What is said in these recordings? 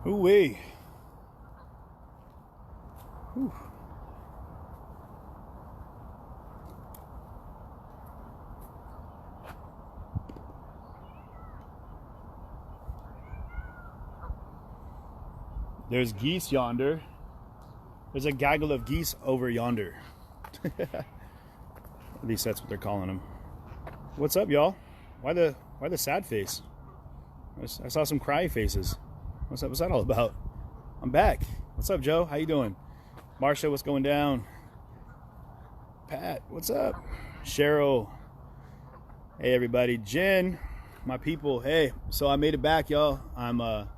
Ooh-wee. Whew. There's geese yonder. There's a gaggle of geese over yonder. At least that's what they're calling them. What's up, y'all? Why the sad face? I saw some cry faces. What's that? What's that all about? I'm back. What's up, Joe? How you doing? Marsha, what's going down? Pat, what's up? Cheryl. Hey, everybody. Jen, my people. Hey, so I made it back, y'all. I'm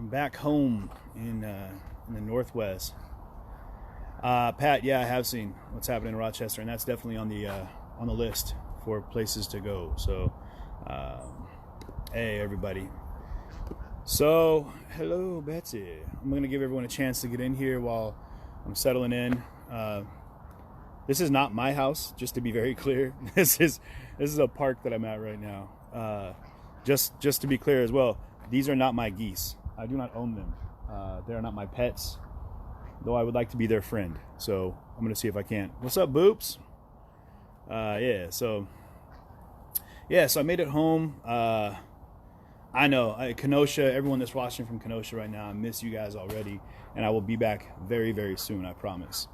back home in the Northwest. Pat, yeah, I have seen what's happening in Rochester, and that's definitely on the list for places to go. So, hey, everybody. So, hello, Betsy. I'm going to give everyone a chance to get in here while I'm settling in. This is not my house, just to be very clear. This is a park that I'm at right now. Just to be clear as well, these are not my geese. I do not own them. They are not my pets, though I would like to be their friend. So I'm going to see if I can. What's up, Boops? So I made it home. I know, Kenosha, everyone that's watching from Kenosha right now, I miss you guys already, and I will be back very, very soon, I promise.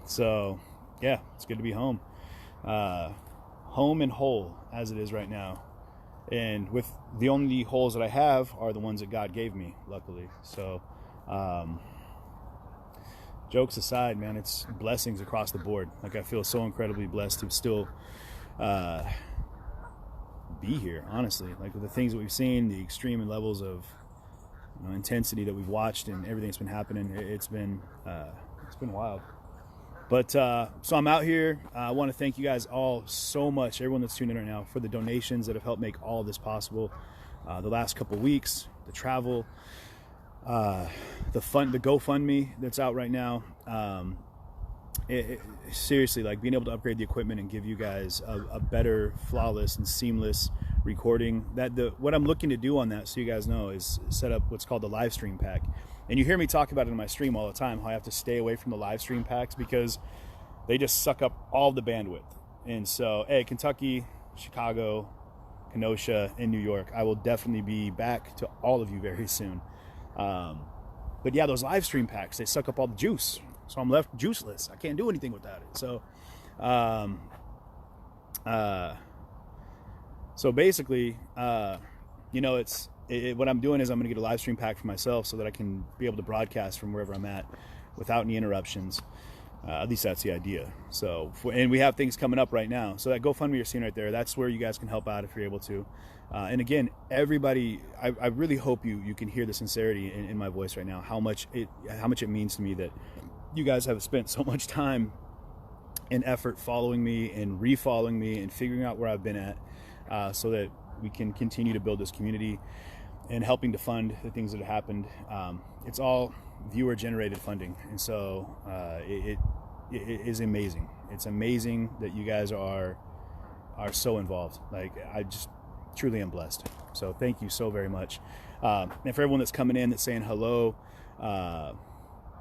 So, yeah, it's good to be home. Home and whole, as it is right now. And with the only holes that I have are the ones that God gave me, luckily. So, jokes aside, man, it's blessings across the board. Like, I feel so incredibly blessed to still be here, honestly. Like, with the things that we've seen, the extreme levels of intensity that we've watched and everything that's been happening, it's been wild. But so I'm out here. I want to thank you guys all so much, everyone that's tuned in right now, for the donations that have helped make all of this possible. The last couple weeks, the travel, the GoFundMe that's out right now. Seriously, like, being able to upgrade the equipment and give you guys a better, flawless and seamless recording. What I'm looking to do on that, so you guys know, is set up what's called the live stream pack. And you hear me talk about it in my stream all the time, how I have to stay away from the live stream packs because they just suck up all the bandwidth. And so, hey, Kentucky, Chicago, Kenosha, and New York, I will definitely be back to all of you very soon. But yeah, those live stream packs, they suck up all the juice. So I'm left juiceless. I can't do anything without it. So basically, what I'm doing is I'm going to get a live stream pack for myself so that I can be able to broadcast from wherever I'm at without any interruptions. At least that's the idea. So, and we have things coming up right now. So that GoFundMe you're seeing right there, that's where you guys can help out if you're able to. And again, everybody, I really hope you can hear the sincerity in my voice right now, how much it means to me that you guys have spent so much time and effort following me and refollowing me and figuring out where I've been at, so that we can continue to build this community and helping to fund the things that have happened. It's all viewer-generated funding, and so it is amazing. It's amazing that you guys are so involved. Like, I just truly am blessed. So thank you so very much. And for everyone that's coming in, that's saying hello,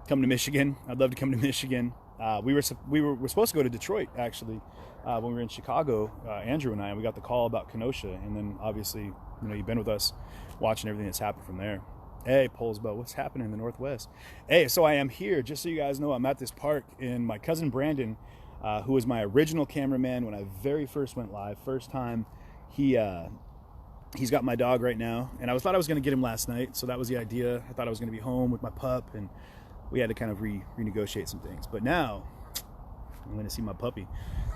come to Michigan. I'd love to come to Michigan. We're supposed to go to Detroit, actually, when we were in Chicago, Andrew and I, and we got the call about Kenosha, and then obviously, you've been with us watching everything that's happened from there. Hey, Polsbo, what's happening in the Northwest? Hey, so I am here, just so you guys know, I'm at this park, and my cousin Brandon, who was my original cameraman when I very first went live, first time, he's got my dog right now, and I thought I was going to get him last night, so that was the idea. I thought I was going to be home with my pup, and we had to kind of renegotiate some things. But now I'm going to see my puppy.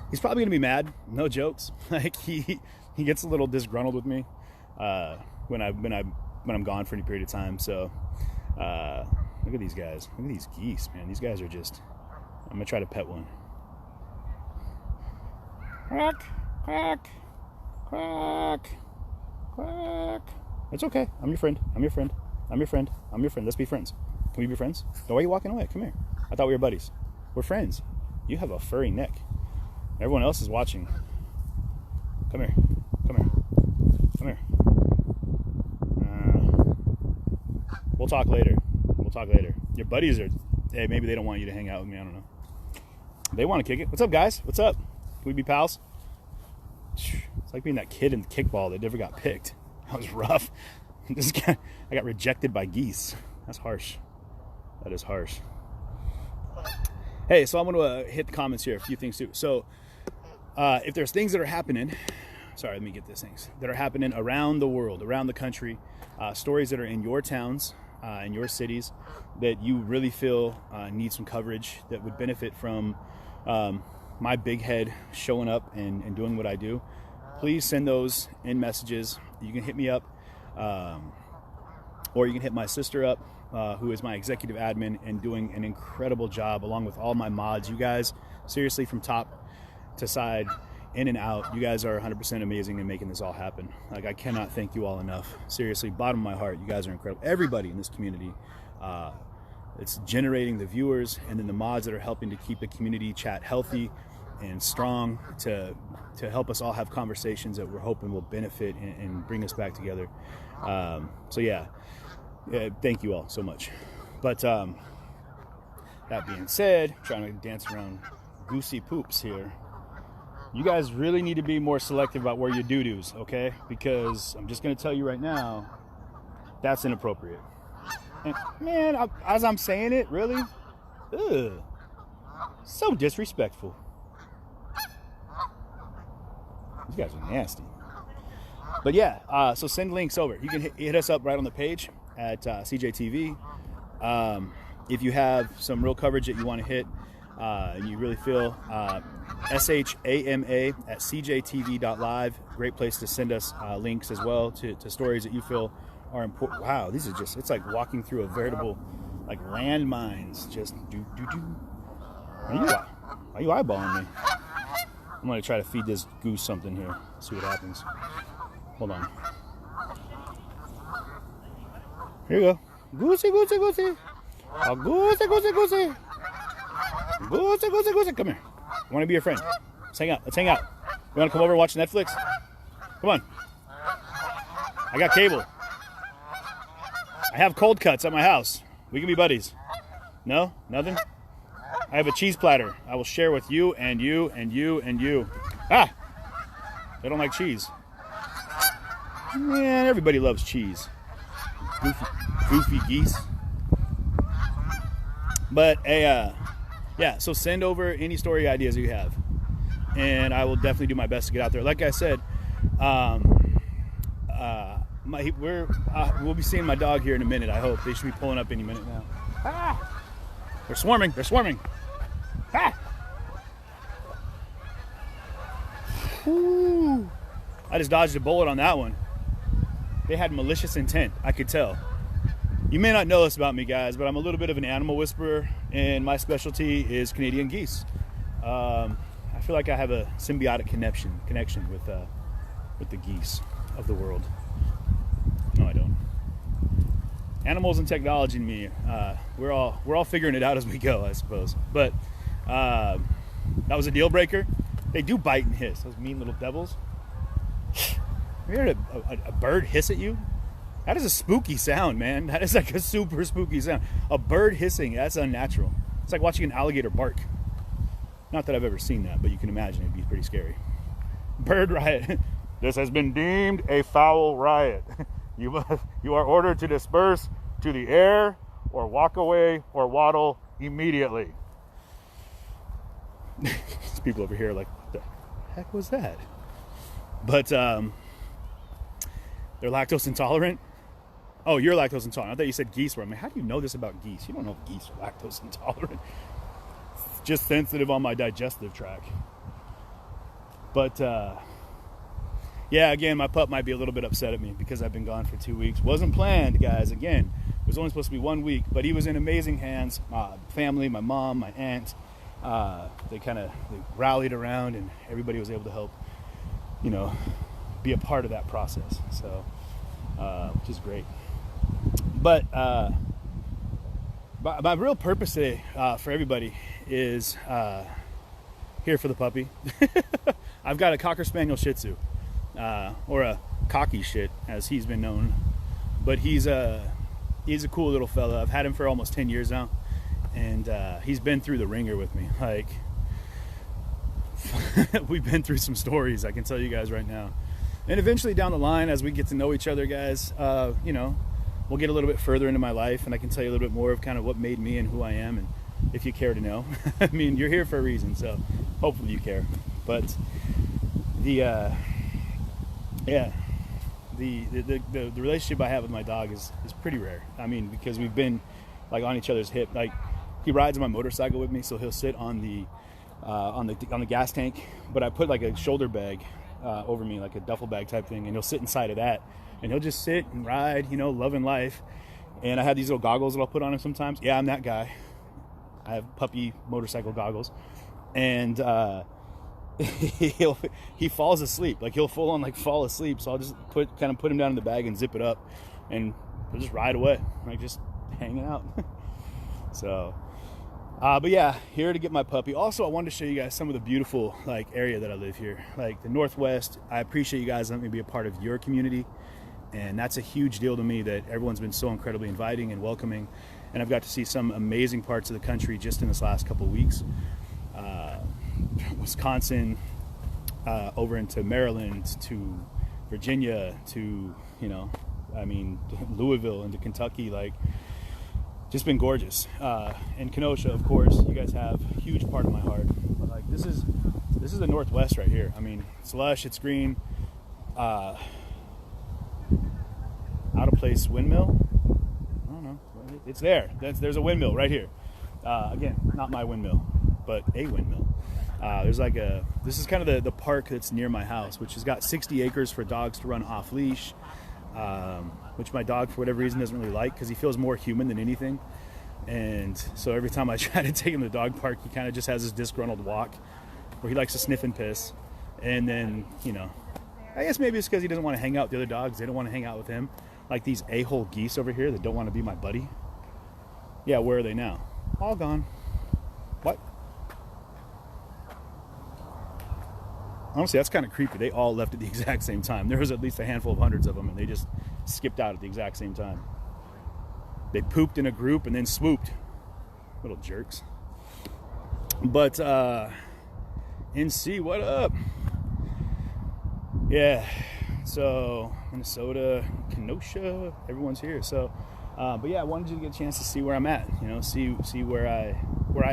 He's probably going to be mad. No jokes. Like, he gets a little disgruntled with me when I'm gone for any period of time. So look at these guys. Look at these geese, man. These guys are just. I'm going to try to pet one. Quack, quack, quack, quack. It's okay. I'm your friend. I'm your friend. I'm your friend. I'm your friend. Let's be friends. Can we be friends? No, why are you walking away? Come here. I thought we were buddies. We're friends. You have a furry neck. Everyone else is watching. Come here. Come here. Come here. talk later. We'll talk later. Your buddies are, hey, maybe they don't want you to hang out with me. I don't know. They want to kick it. What's up, guys? What's up? Can we be pals? It's like being that kid in kickball that never got picked. That was rough. This guy, I got rejected by geese. That's harsh. That is harsh. Hey, so I'm going to hit the comments here. A few things too. So if there's things that are happening, sorry, let me get these things that are happening around the world, around the country, stories that are in your towns, in your cities that you really feel need some coverage, that would benefit from my big head showing up and doing what I do, please send those in messages. You can hit me up, or you can hit my sister up, who is my executive admin and doing an incredible job along with all my mods. You guys, seriously, from top to side, in and out, you guys are 100% amazing in making this all happen. Like, I cannot thank you all enough. Seriously, bottom of my heart, you guys are incredible. Everybody in this community, it's generating the viewers and then the mods that are helping to keep the community chat healthy and strong to help us all have conversations that we're hoping will benefit and bring us back together. So yeah, thank you all so much. But that being said, trying to dance around goosey poops here. You guys really need to be more selective about where you doo-doos, okay? Because I'm just going to tell you right now, that's inappropriate. And man, as I'm saying it, really? Ugh. So disrespectful. These guys are nasty. But yeah, so send links over. You can hit us up right on the page at CJTV. If you have some real coverage that you want to hit, and you really feel, SHAMA at CJTV.live. Great place to send us links as well to stories that you feel are important. Wow, these are just, it's like walking through a veritable, like, landmines. Just do. Why are you eyeballing me? I'm going to try to feed this goose something here. See what happens. Hold on. Here you go. Goosey. Oh, goosey. Goosey. Come here. I want to be your friend. Let's hang out. You want to come over and watch Netflix? Come on. I got cable. I have cold cuts at my house. We can be buddies. No? Nothing? I have a cheese platter. I will share with you and you and you and you. Ah! They don't like cheese. Man, everybody loves cheese. Goofy geese. But yeah, so send over any story ideas you have, and I will definitely do my best to get out there. Like I said, we'll be seeing my dog here in a minute. I hope they should be pulling up any minute now. Ah! They're swarming. Ah! Woo! I just dodged a bullet on that one. They had malicious intent. I could tell. You may not know this about me, guys, but I'm a little bit of an animal whisperer, and my specialty is Canadian geese. I feel like I have a symbiotic connection with the geese of the world. No, I don't. Animals and technology and me, we're all figuring it out as we go, I suppose. But that was a deal breaker. They do bite and hiss, those mean little devils. Have you heard a bird hiss at you? That is a spooky sound, man. That is like a super spooky sound. A bird hissing, that's unnatural. It's like watching an alligator bark. Not that I've ever seen that, but you can imagine it'd be pretty scary. Bird riot. This has been deemed a foul riot. You are ordered to disperse to the air or walk away or waddle immediately. These people over here are like, what the heck was that? But they're lactose intolerant. Oh, you're lactose intolerant. I thought you said geese were. I mean, how do you know this about geese? You don't know if geese are lactose intolerant. It's just sensitive on my digestive tract. But yeah, again, my pup might be a little bit upset at me because I've been gone for 2 weeks. Wasn't planned, guys. Again, it was only supposed to be 1 week, but he was in amazing hands. My family, my mom, my aunt, they rallied around, and everybody was able to help, be a part of that process. So, which is great. But my real purpose today for everybody is here for the puppy. I've got a Cocker Spaniel Shih Tzu, or a cocky shit, as he's been known. But he's He's a cool little fella. I've had him for almost 10 years now, and he's been through the ringer with me. Like, we've been through some stories, I can tell you guys right now. And eventually down the line, as we get to know each other, guys, you know, we'll get a little bit further into my life, and I can tell you a little bit more of kind of what made me and who I am, and if you care to know. I mean, you're here for a reason, so hopefully you care. But the relationship I have with my dog is pretty rare. I mean, because we've been like on each other's hip. Like, he rides my motorcycle with me, so he'll sit on the gas tank, but I put like a shoulder bag over me, like a duffel bag type thing, and he'll sit inside of that, and he'll just sit and ride, you know, loving life. And I have these little goggles that I'll put on him sometimes. Yeah, I'm that guy. I have puppy motorcycle goggles, and he falls asleep. Like, he'll full on like fall asleep. So I'll just put him down in the bag and zip it up, and he'll just ride away, like just hanging out. So, but yeah, here to get my puppy. Also, I wanted to show you guys some of the beautiful like area that I live here, like the Northwest. I appreciate you guys letting me be a part of your community, and that's a huge deal to me that everyone's been so incredibly inviting and welcoming. And I've got to see some amazing parts of the country just in this last couple of weeks. Wisconsin, over into Maryland, to Virginia, to, you know, I mean, Louisville, into Kentucky. Like, just been gorgeous. And Kenosha, of course, you guys have a huge part of my heart. But like, this is the Northwest right here. I mean, it's lush, it's green. Out of place windmill. I don't know. It's there. There's a windmill right here. Again, not my windmill, but a windmill. This is kind of the park that's near my house, which has got 60 acres for dogs to run off leash, which my dog, for whatever reason, doesn't really like, because he feels more human than anything. And so every time I try to take him to the dog park, he kind of just has this disgruntled walk where he likes to sniff and piss. And then, you know, I guess maybe it's because he doesn't want to hang out with the other dogs. They don't want to hang out with him. Like these a-hole geese over here that don't want to be my buddy. Yeah, where are they now? All gone. What? Honestly, that's kind of creepy. They all left at the exact same time. There was at least a handful of hundreds of them, and they just skipped out at the exact same time. They pooped in a group and then swooped. Little jerks. But, NC, what up? Yeah, so Minnesota, Kenosha, everyone's here. So, but yeah, I wanted you to get a chance to see where I'm at, you know, see where I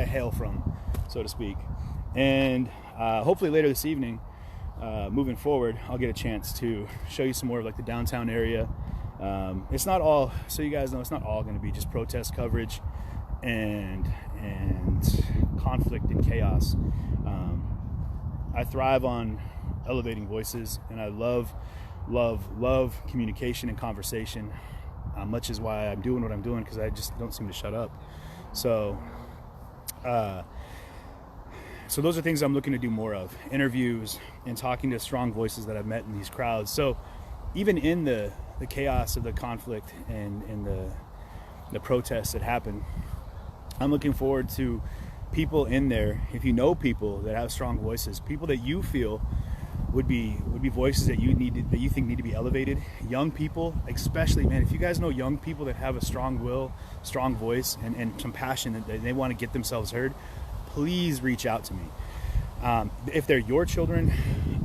hail from, so to speak. And hopefully later this evening, moving forward, I'll get a chance to show you some more of like the downtown area. It's not all, so you guys know, it's not all going to be just protest coverage and conflict and chaos. I thrive on elevating voices, and I love communication and conversation, much is why I'm doing what I'm doing, because I just don't seem to shut up. So those are things I'm looking to do more of, interviews and talking to strong voices that I've met in these crowds. So even in the chaos of the conflict and the protests that happen, I'm looking forward to people in there. If you know people that have strong voices, people that you feel would be voices that you think need to be elevated, young people especially, man, if you guys know young people that have a strong will, strong voice, and some passion that they want to get themselves heard, please reach out to me. If they're your children,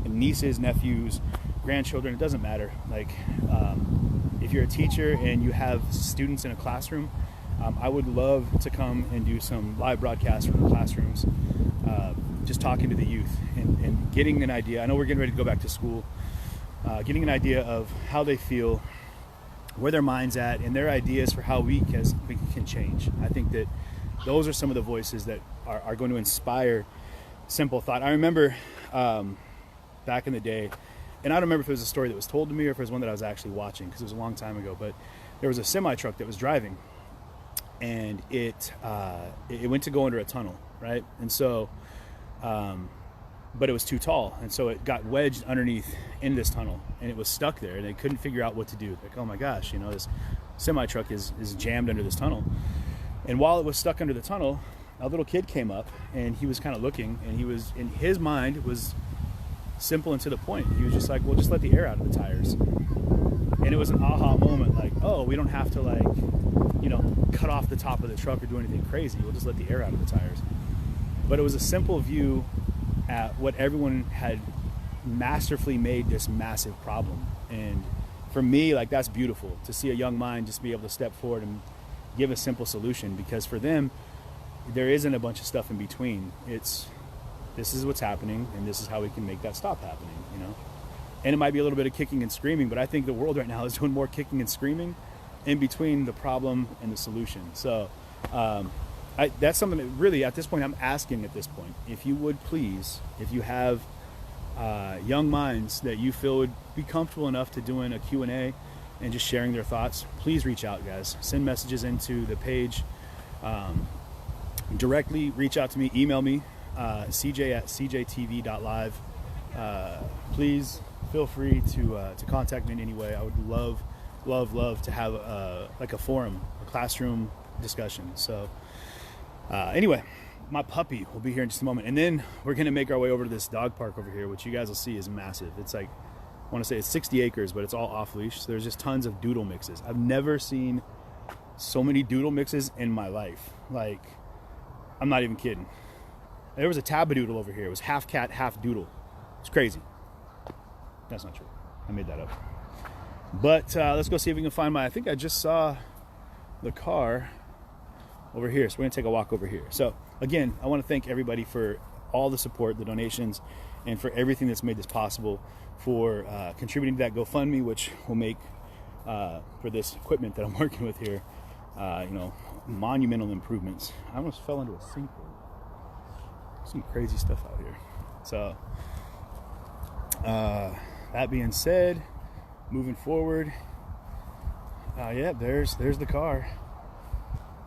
nieces, nephews, grandchildren, it doesn't matter. Like, if you're a teacher and you have students in a classroom, I would love to come and do some live broadcasts from the classrooms, just talking to the youth and getting an idea. I know we're getting ready to go back to school, getting an idea of how they feel, where their mind's at, and their ideas for how we can change. I think that those are some of the voices that are going to inspire simple thought. I remember back in the day, and I don't remember if it was a story that was told to me or if it was one that I was actually watching, because it was a long time ago, but there was a semi truck that was driving, and it went to go under a tunnel, right? And so, but it was too tall, and so it got wedged underneath in this tunnel, and it was stuck there, and they couldn't figure out what to do. Like, oh my gosh, you know, this semi truck is jammed under this tunnel. And while it was stuck under the tunnel, a little kid came up, and he was kind of looking, and he was, in his mind, was simple and to the point. He was just like, well, just let the air out of the tires. And And it was an aha moment, like, oh, we don't have to, like, you know, cut off the top of the truck or do anything crazy. We'll just let the air out of the tires. But it was a simple view at what everyone had masterfully made this massive problem. And for me, like, that's beautiful to see a young mind just be able to step forward and give a simple solution, because for them, there isn't a bunch of stuff in between. It's, this is what's happening, and this is how we can make that stop happening, you know? And it might be a little bit of kicking and screaming, but I think the world right now is doing more kicking and screaming in between the problem and the solution. So that's something that really, at this point, I'm asking at this point, if you would please, if you have young minds that you feel would be comfortable enough to doing a Q&A and just sharing their thoughts, please reach out, guys. Send messages into the page. Directly reach out to me, email me, cj@cjtv.live. Please feel free to contact me in any way. I would love to have like a forum, a classroom discussion. So anyway, my puppy will be here in just a moment, and then we're gonna make our way over to this dog park over here, which you guys will see is massive. It's like, I want to say it's 60 acres, but it's all off leash. So there's just tons of doodle mixes. I've never seen so many doodle mixes in my life. Like, I'm not even kidding. There was a tabadoodle over here. It was half cat, half doodle. It's crazy. That's not true. I made that up. But let's go see if we can find I think I just saw the car over here. So we're gonna take a walk over here. So again, I want to thank everybody for all the support, the donations, and for everything that's made this possible, for contributing to that GoFundMe, which will make for this equipment that I'm working with here, you know, monumental improvements. I almost fell into a sinkhole. Some crazy stuff out here. So that being said, moving forward, yeah, there's the car.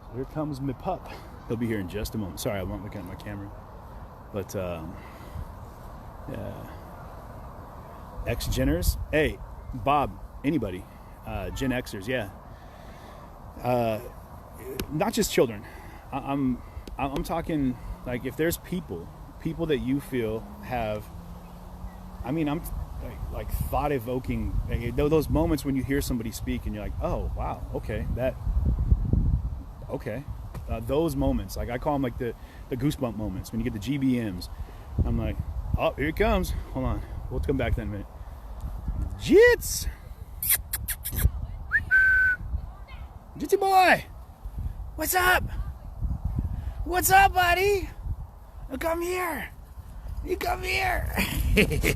So here comes my pup. He'll be here in just a moment. Sorry, I won't look at my camera. But yeah, X-Geners. Hey, Bob, anybody, Gen Xers, yeah. Not just children. I'm talking, like, if there's people that you feel have, I mean, I'm like thought evoking, those moments when you hear somebody speak and you're like, oh wow, okay, those moments, like I call them like the goosebump moments, when you get the GBMs. I'm like, oh, here it comes. Hold on, we'll come back to that in a minute. Jitz! Jitzy boy! What's up? What's up, buddy? Oh, come here. You come here.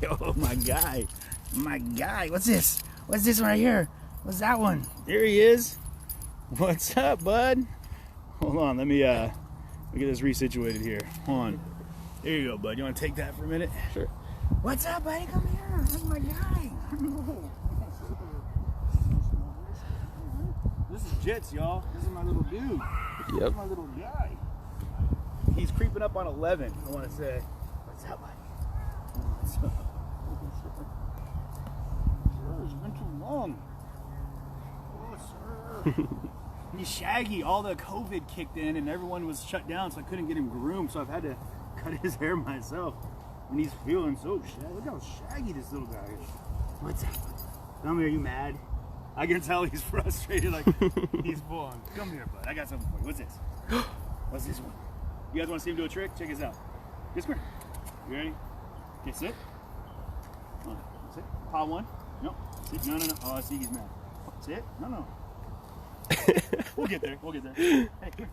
Oh, my guy. My guy. What's this? What's this right here? What's that one? There he is. What's up, bud? Hold on. Let me get this resituated here. Hold on. There you go, bud. You want to take that for a minute? Sure. What's up, buddy? Come here. That's my guy. This is Jitz, y'all. This is my little dude. Yep. This is my little guy. He's creeping up on 11, I want to say. What's up, buddy? What's up? Sir, it's been too long. Oh, sir. He's shaggy. All the COVID kicked in and everyone was shut down, so I couldn't get him groomed, so I've had to cut his hair myself. And he's feeling so shaggy. Look how shaggy this little guy is. What's up? Tell me, are you mad? I can tell he's frustrated, like he's full on. Come here, bud. I got something for you. What's this? What's this one? You guys want to see him do a trick? Check this out. Just come here. You ready? Okay, sit. Sit. Paw one. No. Sit. No. Oh, I see he's mad. Sit. No. We'll get there. Hey, come here.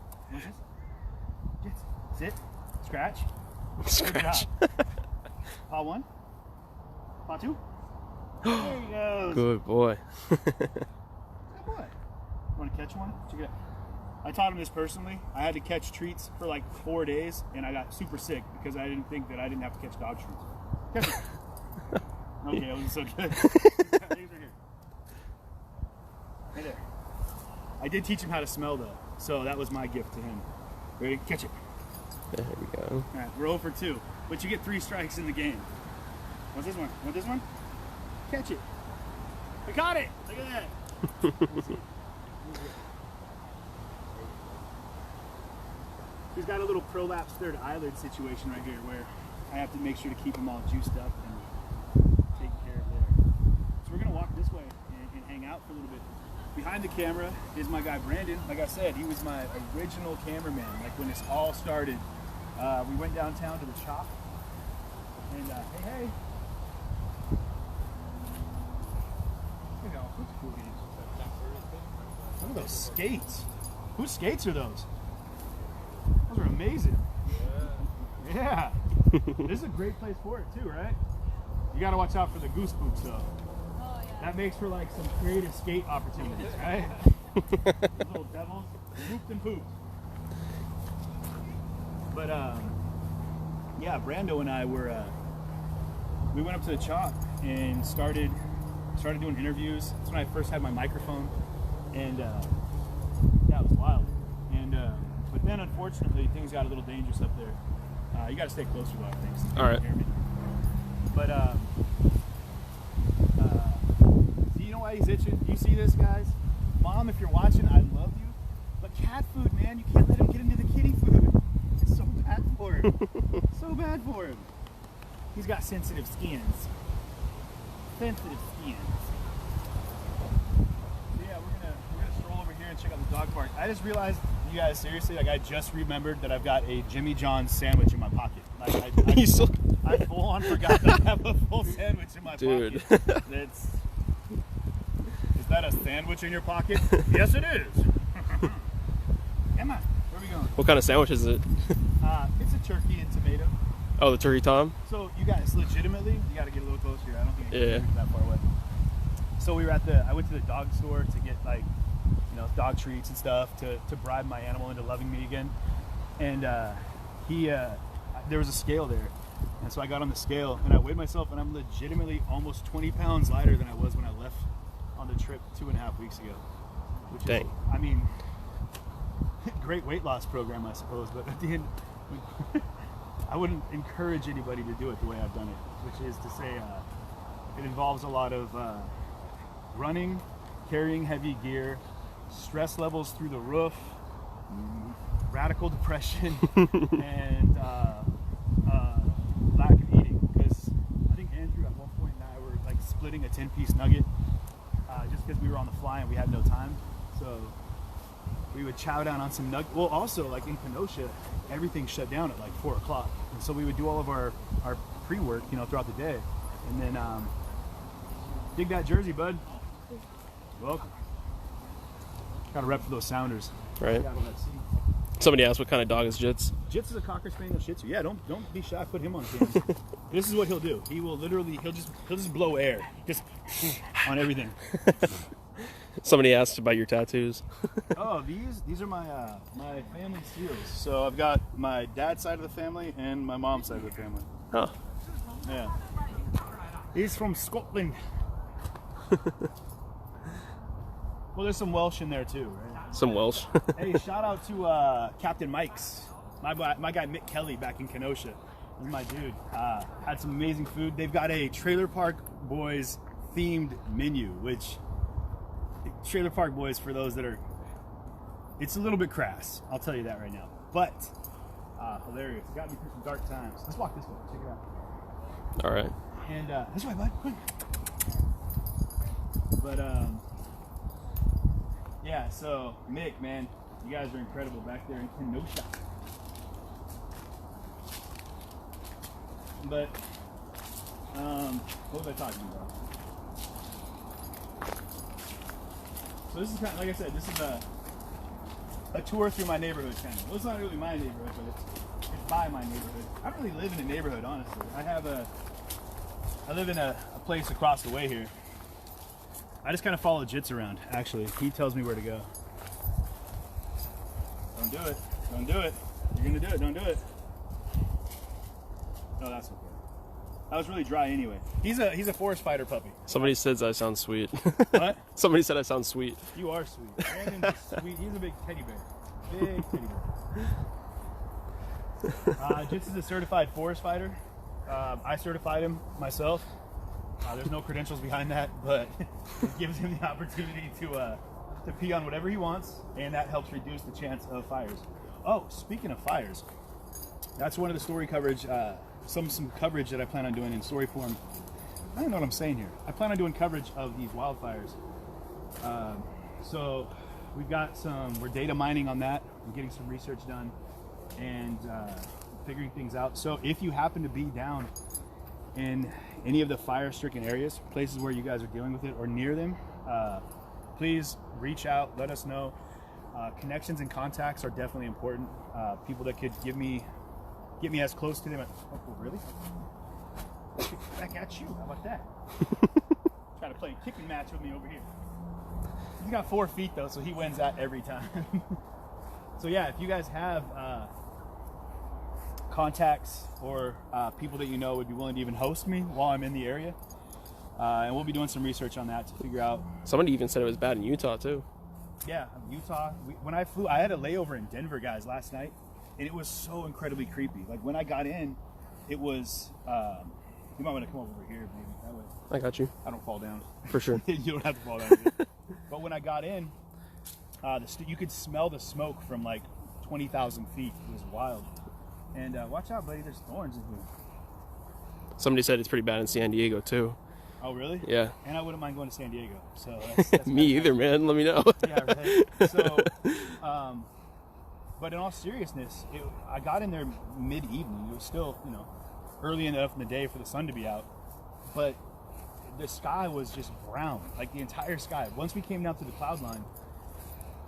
What's this? Sit. Scratch. Scratch. Good job. Paw one. Paw two. There he goes. Good boy. Good boy. Want to catch one? Check it out. I taught him this personally. I had to catch treats for like 4 days, and I got super sick because I didn't think that I didn't have to catch dog treats. Catch it. Okay, it wasn't so good. These are here. Right there. I did teach him how to smell though, so that was my gift to him. Ready? Catch it. There we go. All right, we're 0 for 2, but you get 3 strikes in the game. What's this one? Want this one? Catch it. I caught it. Look at that. He's got a little prolapse third eyelid situation right here where I have to make sure to keep him all juiced up and take care of there. So we're going to walk this way and hang out. out for a little bit. Behind the camera is my guy Brandon. Like I said, he was my original cameraman. Like when this all started, we went downtown to the Chop. And hey. You know, who's cool games? Look at those skates. Whose skates are those? Those are amazing. Yeah. This is a great place for it too, right? You gotta watch out for the goose boots though. Oh, yeah. That makes for like some creative skate opportunities, right? Those little devils, whooped and pooped. But yeah, Brando and I were we went up to the Chop and started doing interviews. That's when I first had my microphone, and yeah, it was wild. And but then unfortunately things got a little dangerous up there. You got to stay closer to a lot of things. All right. But do you know why he's itching? Do you see this, guys? Mom, if you're watching, I love you. But cat food, man, you can't let him get into the kitty food. It's so bad for him. So bad for him. He's got sensitive skins. Sensitive skins. So yeah, we're gonna stroll over here and check out the dog park. I just realized, you guys, seriously, like I just remembered that I've got a Jimmy John's sandwich in my pocket. Like I full on forgot that I have a full sandwich in my Dude. pocket. Is that a sandwich in your pocket? Yes, it is. Come on, where are we going? What kind of sandwich is it? It's a turkey and tomato. Oh, the turkey tom? So you guys, legitimately, you got to get a little closer here. I don't think I can Yeah. reach that far away. So we were I went to the dog store to get like, you know, dog treats and stuff to bribe my animal into loving me again. And there was a scale there. And so I got on the scale and I weighed myself, and I'm legitimately almost 20 pounds lighter than I was when I left on the trip 2.5 weeks ago. Which Dang. is, I mean, great weight loss program, I suppose, but at the end, I wouldn't encourage anybody to do it the way I've done it, which is to say it involves a lot of running, carrying heavy gear, stress levels through the roof, radical depression, and lack of eating. Because I think Andrew at one point and I were like splitting a 10-piece nugget just because we were on the fly and we had no time. So we would chow down on some nuggets. Well, also like in Kenosha, everything shut down at like 4 o'clock. And so we would do all of our pre-work, you know, throughout the day. And then dig that jersey, bud. Welcome. Got a rep for those Sounders. Right. Somebody asked what kind of dog is Jitz. Jitz is a Cocker Spaniel Shih Tzu. Yeah, don't be shy. Put him on camera. This is what he'll do. He will literally he'll just blow air, just on everything. Somebody asked about your tattoos. Oh, these are my my family seals. So I've got my dad's side of the family and my mom's side of the family. Huh. Yeah. He's from Scotland. Well, there's some Welsh in there too, right? Some Welsh. Hey, shout out to Captain Mike's. My guy Mick Kelly back in Kenosha. He's my dude. Had some amazing food. They've got a Trailer Park Boys themed menu, which Trailer Park Boys, for those that are, it's a little bit crass. I'll tell you that right now. But hilarious. Got me through some dark times. Let's walk this way. Check it out. All right. And this way, bud. Come on. But yeah. So Mick, man, you guys are incredible back there in Kenosha. But what was I talking about? So this is kind of, like I said, this is a tour through my neighborhood kind of. Well, it's not really my neighborhood, but it's by my neighborhood. I don't really live in a neighborhood, honestly. I live in a place across the way here. I just kind of follow Jitz around, actually. He tells me where to go. Don't do it. Don't do it. You're gonna do it. Don't do it. No, that's okay. That was really dry anyway. He's a forest fighter puppy. Somebody says I sound sweet. What? Somebody said I sound sweet. You are sweet. Brandon's sweet. He's a big teddy bear. Big teddy bear. Jitz is a certified forest fighter. I certified him myself. There's no credentials behind that, but it gives him the opportunity to pee on whatever he wants, and that helps reduce the chance of fires. Oh, speaking of fires, that's one of the story coverage, some coverage that I plan on doing in story form. I don't know what I'm saying here. I plan on doing coverage of these wildfires So we've got we're data mining on that and getting some research done and figuring things out. So if you happen to be down in any of the fire-stricken areas, places where you guys are dealing with it or near them, please reach out, let us know. Connections and contacts are definitely important. People that could get me as close to them. Oh, really? Back at you. How about that? Trying to play a kicking match with me over here. He's got 4 feet though, so he wins that every time. So yeah, if you guys have contacts or people that you know would be willing to even host me while I'm in the area, and we'll be doing some research on that to figure out. Somebody even said it was bad in Utah too. Yeah, Utah. When I flew, I had a layover in Denver, guys, last night, and it was so incredibly creepy. Like when I got in, it was. You might want to come over here, maybe that way. I got you. I don't fall down. For sure. You don't have to fall down. But when I got in, you could smell the smoke from like 20,000 feet. It was wild. And watch out, buddy. There's thorns in here. Somebody said it's pretty bad in San Diego too. Oh, really? Yeah. And I wouldn't mind going to San Diego. So that's me either, man. Let me know. Yeah, right. So, but in all seriousness, I got in there mid-evening. It was still, early enough in the day for the sun to be out, but the sky was just brown, like the entire sky. Once we came down to the cloud line,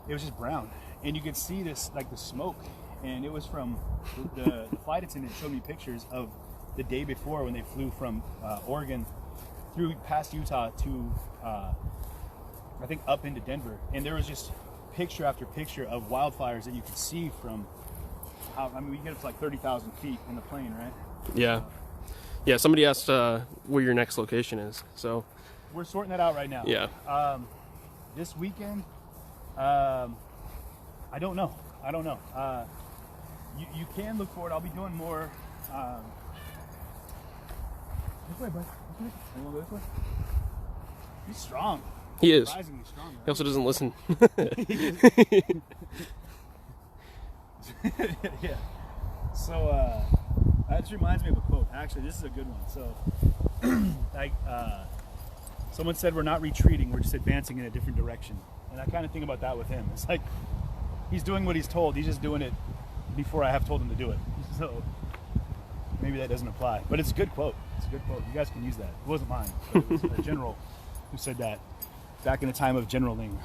it was just brown, and you could see this, like the smoke, and it was from the flight attendant showed me pictures of the day before when they flew from Oregon through past Utah to I think up into Denver, and there was just picture after picture of wildfires that you could see from we get up to like 30,000 feet in the plane, right? Yeah. Yeah, somebody asked where your next location is, so we're sorting that out right now. Yeah. This weekend, I don't know. You can look forward. I'll be doing more. This way, bud. This way. You want to go this way? He's strong. He is. Surprisingly strong. Right? He also doesn't listen. Yeah. So that just reminds me of a quote. Actually, this is a good one. So, someone said we're not retreating; we're just advancing in a different direction. And I kind of think about that with him. It's like he's doing what he's told. He's just doing it before I have told him to do it. So maybe that doesn't apply. But it's a good quote. It's a good quote. You guys can use that. It wasn't mine, but it was a general who said that back in the time of generaling.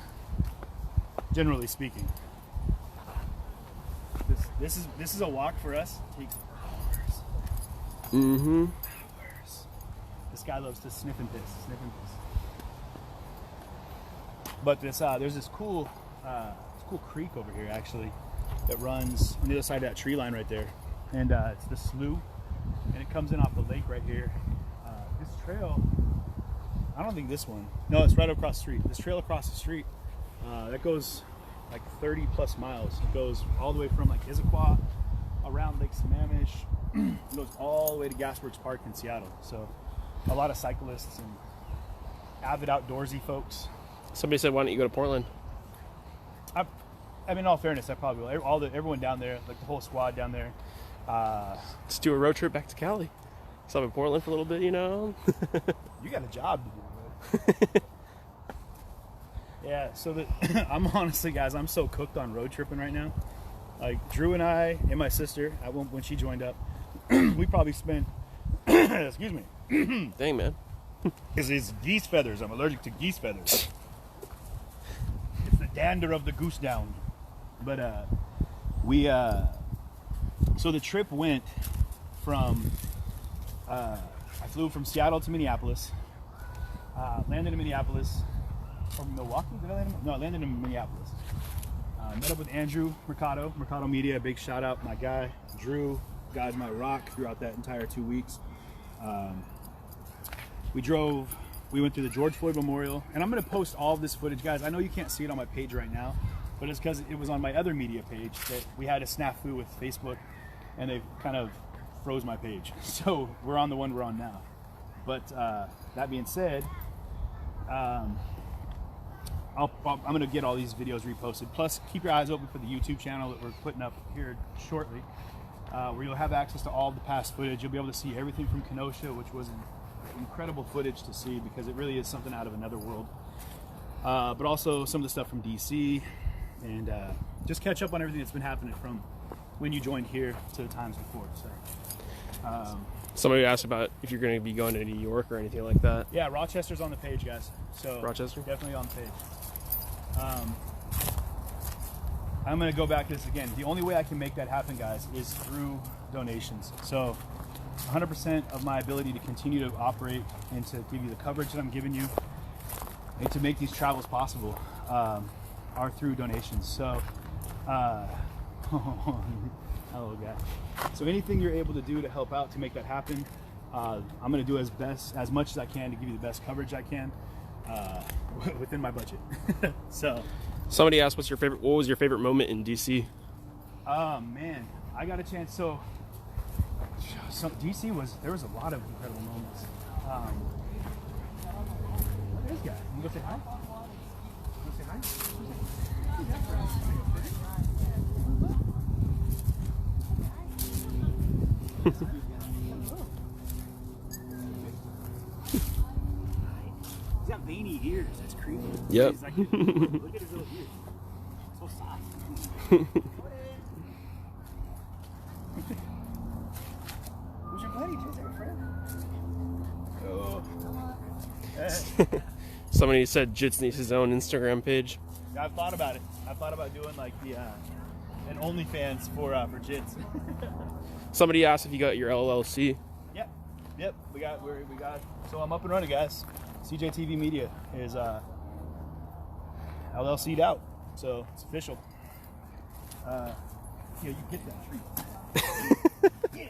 Generally speaking. This is a walk for us. It takes hours. Mm-hmm. Hours. This guy loves to sniff and piss. But there's this cool creek over here actually that runs on the other side of that tree line right there, and it's the slough, and it comes in off the lake right here. This trail, I don't think this one. No, it's right across the street. This trail across the street that goes like 30 plus miles. It goes all the way from like Issaquah around Lake Sammamish. It goes all the way to Gasworks Park in Seattle. So a lot of cyclists and avid outdoorsy folks. Somebody said, why don't you go to Portland? I mean, in all fairness, I probably will. Everyone down there, like the whole squad down there. Let's do a road trip back to Cali. Stop in Portland for a little bit, You got a job to do, bro. Yeah, so I'm honestly, guys, I'm so cooked on road tripping right now. Like Drew and I and my sister, when she joined up, we probably spent, excuse me. Dang, man. It's geese feathers. I'm allergic to geese feathers. It's the dander of the goose down. But so the trip went from, I flew from Seattle to Minneapolis, landed in Minneapolis, or Milwaukee, did I land in? No, I landed in Minneapolis. Met up with Andrew Mercado Media, big shout out, my guy. Drew, guys, my rock throughout that entire 2 weeks. We went through the George Floyd Memorial, and I'm going to post all of this footage, guys. I know you can't see it on my page right now, but it's because it was on my other media page that we had a snafu with Facebook, and they kind of froze my page. So we're on the one we're on now. But that being said, I'm going to get all these videos reposted. Plus, keep your eyes open for the YouTube channel that we're putting up here shortly, where you'll have access to all the past footage. You'll be able to see everything from Kenosha, which was incredible footage to see because it really is something out of another world. but also some of the stuff from DC, and just catch up on everything that's been happening from when you joined here to the times before. So, somebody asked about if you're going to be going to New York or anything like that. Yeah, Rochester's on the page, guys. So Rochester? Definitely on the page. I'm going to go back to this again. The only way I can make that happen, guys, is through donations. So 100% of my ability to continue to operate and to give you the coverage that I'm giving you and to make these travels possible are through donations. So, hello, guy. So anything you're able to do to help out to make that happen, I'm going to do as much as I can to give you the best coverage I can within my budget. So. Somebody asked, what was your favorite moment in DC? Man, I got a chance. So DC there was a lot of incredible moments. Look at this guy. You go say hi? You go say hi? He's got veiny ears. That's creepy. Yep. He's like, look at his little ears. So soft. Who's your buddy, Jitz? Friend? Oh. Somebody said Jitz needs his own Instagram page. I've thought about it. I've thought about doing like an OnlyFans for Jitz. Somebody asked if you got your LLC. Yep. We got. So I'm up and running, guys. CJTV Media is LLC'd out, so it's official. Yeah, you get that treat. Yeah.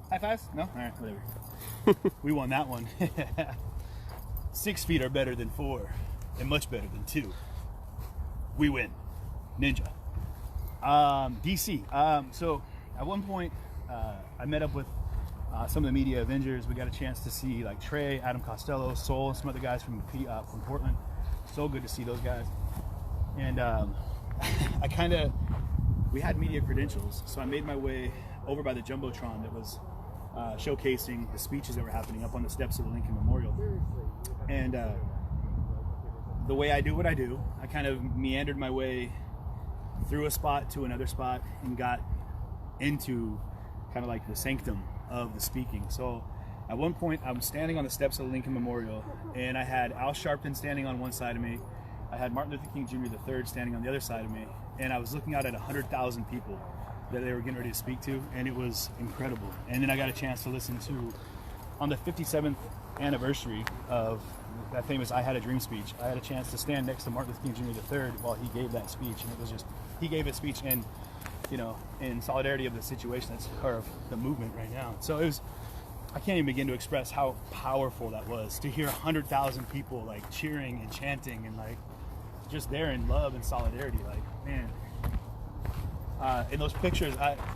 High fives? No? All right, whatever. We won that one. 6 feet are better than 4, and much better than 2. We win. Ninja. DC. So at one point, I met up with some of the media Avengers. We got a chance to see like Trey, Adam Costello, Soul, and some other guys from Portland. So good to see those guys. And we had media credentials, so I made my way over by the Jumbotron that was showcasing the speeches that were happening up on the steps of the Lincoln Memorial. And the way I do what I do, I kind of meandered my way through a spot to another spot and got into kind of like the sanctum of the speaking. So at one point I'm standing on the steps of the Lincoln Memorial, and I had Al Sharpton standing on one side of me. I had Martin Luther King Jr. III standing on the other side of me, and I was looking out at 100,000 people that they were getting ready to speak to, and it was incredible. And then I got a chance to listen to, on the 57th anniversary of that famous I Had a Dream speech, I had a chance to stand next to Martin Luther King Jr. III while he gave that speech, and it was just, he gave a speech in, in solidarity of the situation or of the movement right now. So it was, I can't even begin to express how powerful that was, to hear 100,000 people like cheering and chanting and like just there in love and solidarity. Like, man, in those pictures,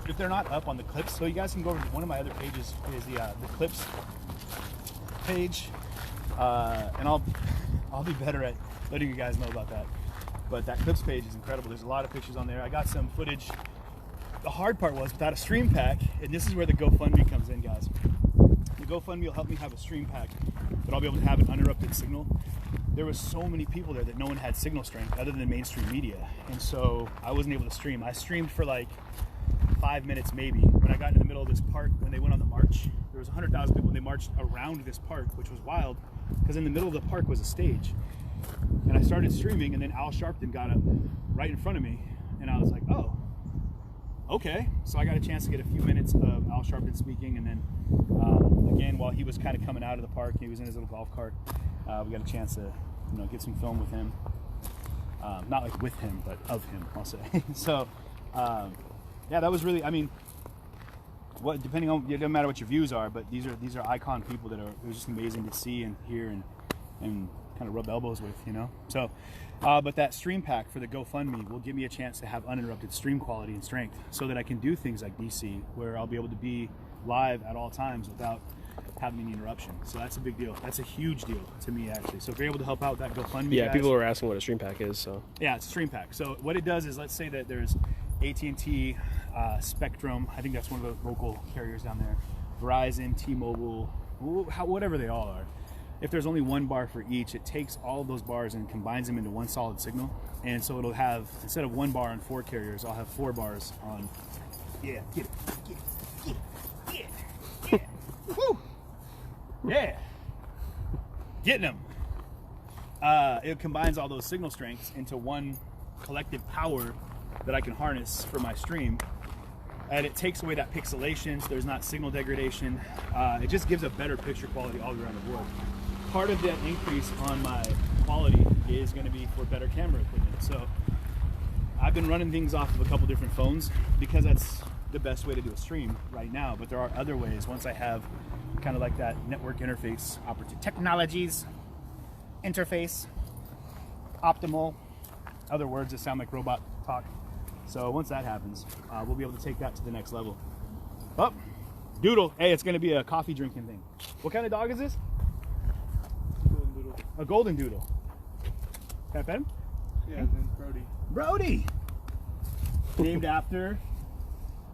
if they're not up on the clips, so you guys can go over to one of my other pages is the clips page, and I'll be better at letting you guys know about that. But that clips page is incredible. There's a lot of pictures on there. I got some footage. The hard part was without a stream pack, and this is where the GoFundMe comes in, guys. The GoFundMe will help me have a stream pack, but I'll be able to have an uninterrupted signal. There was so many people there that no one had signal strength other than mainstream media, and so I wasn't able to stream. I streamed for like 5 minutes maybe. When I got in the middle of this park, when they went on the march, there was 100,000 people, and they marched around this park, which was wild, because in the middle of the park was a stage. And I started streaming, and then Al Sharpton got up right in front of me, and I was like, oh, okay. So I got a chance to get a few minutes of Al Sharpton speaking, and then again, while he was kind of coming out of the park, he was in his little golf cart, we got a chance to get some film with him. Not like with him, but of him, I'll say. So yeah, that was really, I mean, depending on, it doesn't matter what your views are, but these are icon people that it was just amazing to see and hear and kind of rub elbows with, So, but that stream pack for the GoFundMe will give me a chance to have uninterrupted stream quality and strength, so that I can do things like DC, where I'll be able to be live at all times without having any interruption. So that's a big deal. That's a huge deal to me, actually. So if you're able to help out that GoFundMe, yeah, guys, people are asking what a stream pack is. So yeah, it's a stream pack. So what it does is, let's say that there's AT&T, Spectrum. I think that's one of the local carriers down there. Verizon, T-Mobile, whatever they all are. If there's only one bar for each, it takes all of those bars and combines them into one solid signal. And so it'll have, instead of one bar on 4 carriers, I'll have 4 bars on, yeah, get it, yeah, woo, yeah, getting them. It combines all those signal strengths into one collective power that I can harness for my stream. And it takes away that pixelation, so there's not signal degradation. It just gives a better picture quality all around the board. Part of that increase on my quality is going to be for better camera equipment. So I've been running things off of a couple different phones because that's the best way to do a stream right now. But there are other ways once I have kind of like that network interface technologies, interface, optimal, other words that sound like robot talk. So once that happens, we'll be able to take that to the next level. Oh, Doodle. Hey, it's going to be a coffee drinking thing. What kind of dog is this? Golden Doodle. A golden doodle. Can I pet him? Yeah, his name's Brody. Brody! Named after?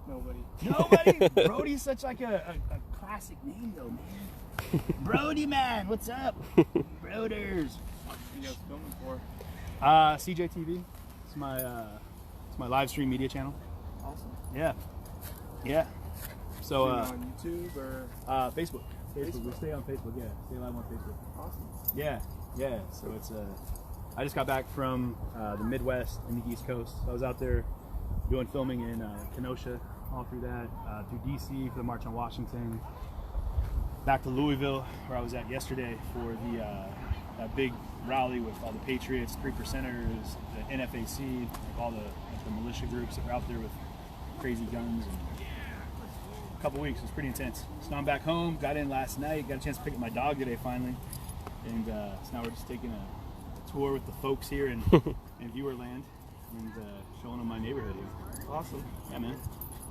Nobody. Nobody? Brody's such like a classic name though, man. Brody, man, what's up? Broders. What you guys filming for? CJTV. It's my live stream media channel. Awesome. Yeah. Yeah. So on YouTube or Facebook. Facebook. We stay on Facebook, yeah. Stay live on Facebook. awesome. Yeah, yeah. So it's I just got back from the Midwest and the East Coast. So I was out there doing filming in Kenosha, all through that, through DC for the March on Washington, back to Louisville where I was at yesterday for the that big rally with all the Patriots, 3%ers, the NFAC, like all the militia groups that were out there with crazy guns. And a couple weeks, it was pretty intense. So now I'm back home, got in last night, got a chance to pick up my dog today finally, and so now we're just taking a tour with the folks here in Viewerland and showing them my neighborhood here. Awesome. Yeah, man.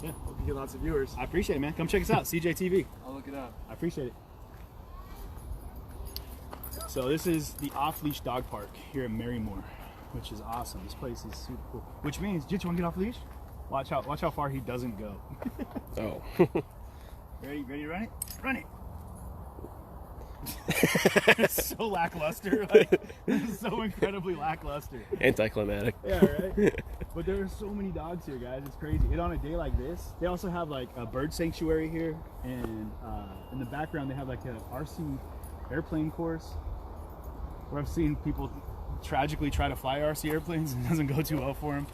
Yeah. Hope you get lots of viewers. I appreciate it, man. Come check us out, CJTV. I'll look it up. I appreciate it. So this is the off-leash dog park here in Marymore, which is awesome. This place is super cool. Which means, Jitz, you want to get off the leash? Watch how far he doesn't go. Oh. Ready to run it? Run it! It's so lackluster. Like, it's so incredibly lackluster. Anticlimactic. Yeah, right? But there are so many dogs here, guys. It's crazy. And on a day like this, they also have like a bird sanctuary here, and in the background they have like an RC airplane course where I've seen people tragically try to fly RC airplanes and it doesn't go too well for them.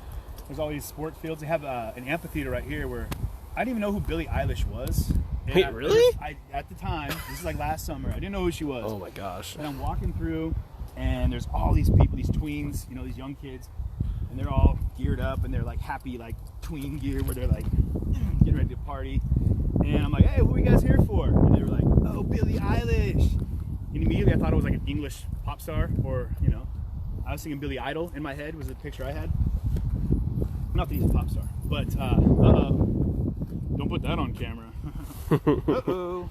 There's all these sport fields. They have an amphitheater right here where I didn't even know who Billie Eilish was. And Wait, really? At the time, this is like last summer, I didn't know who she was. Oh my gosh. And I'm walking through, and there's all these people, these tweens, you know, these young kids, and they're all geared up, and they're like happy, like tween gear, where they're like getting ready to party. And I'm like, hey, who are you guys here for? And they were like, oh, Billie Eilish. And immediately I thought it was like an English pop star, or, you know, I was thinking Billy Idol in my head was the picture I had. Not that he's a pop star, but don't put that on camera. Uh-oh.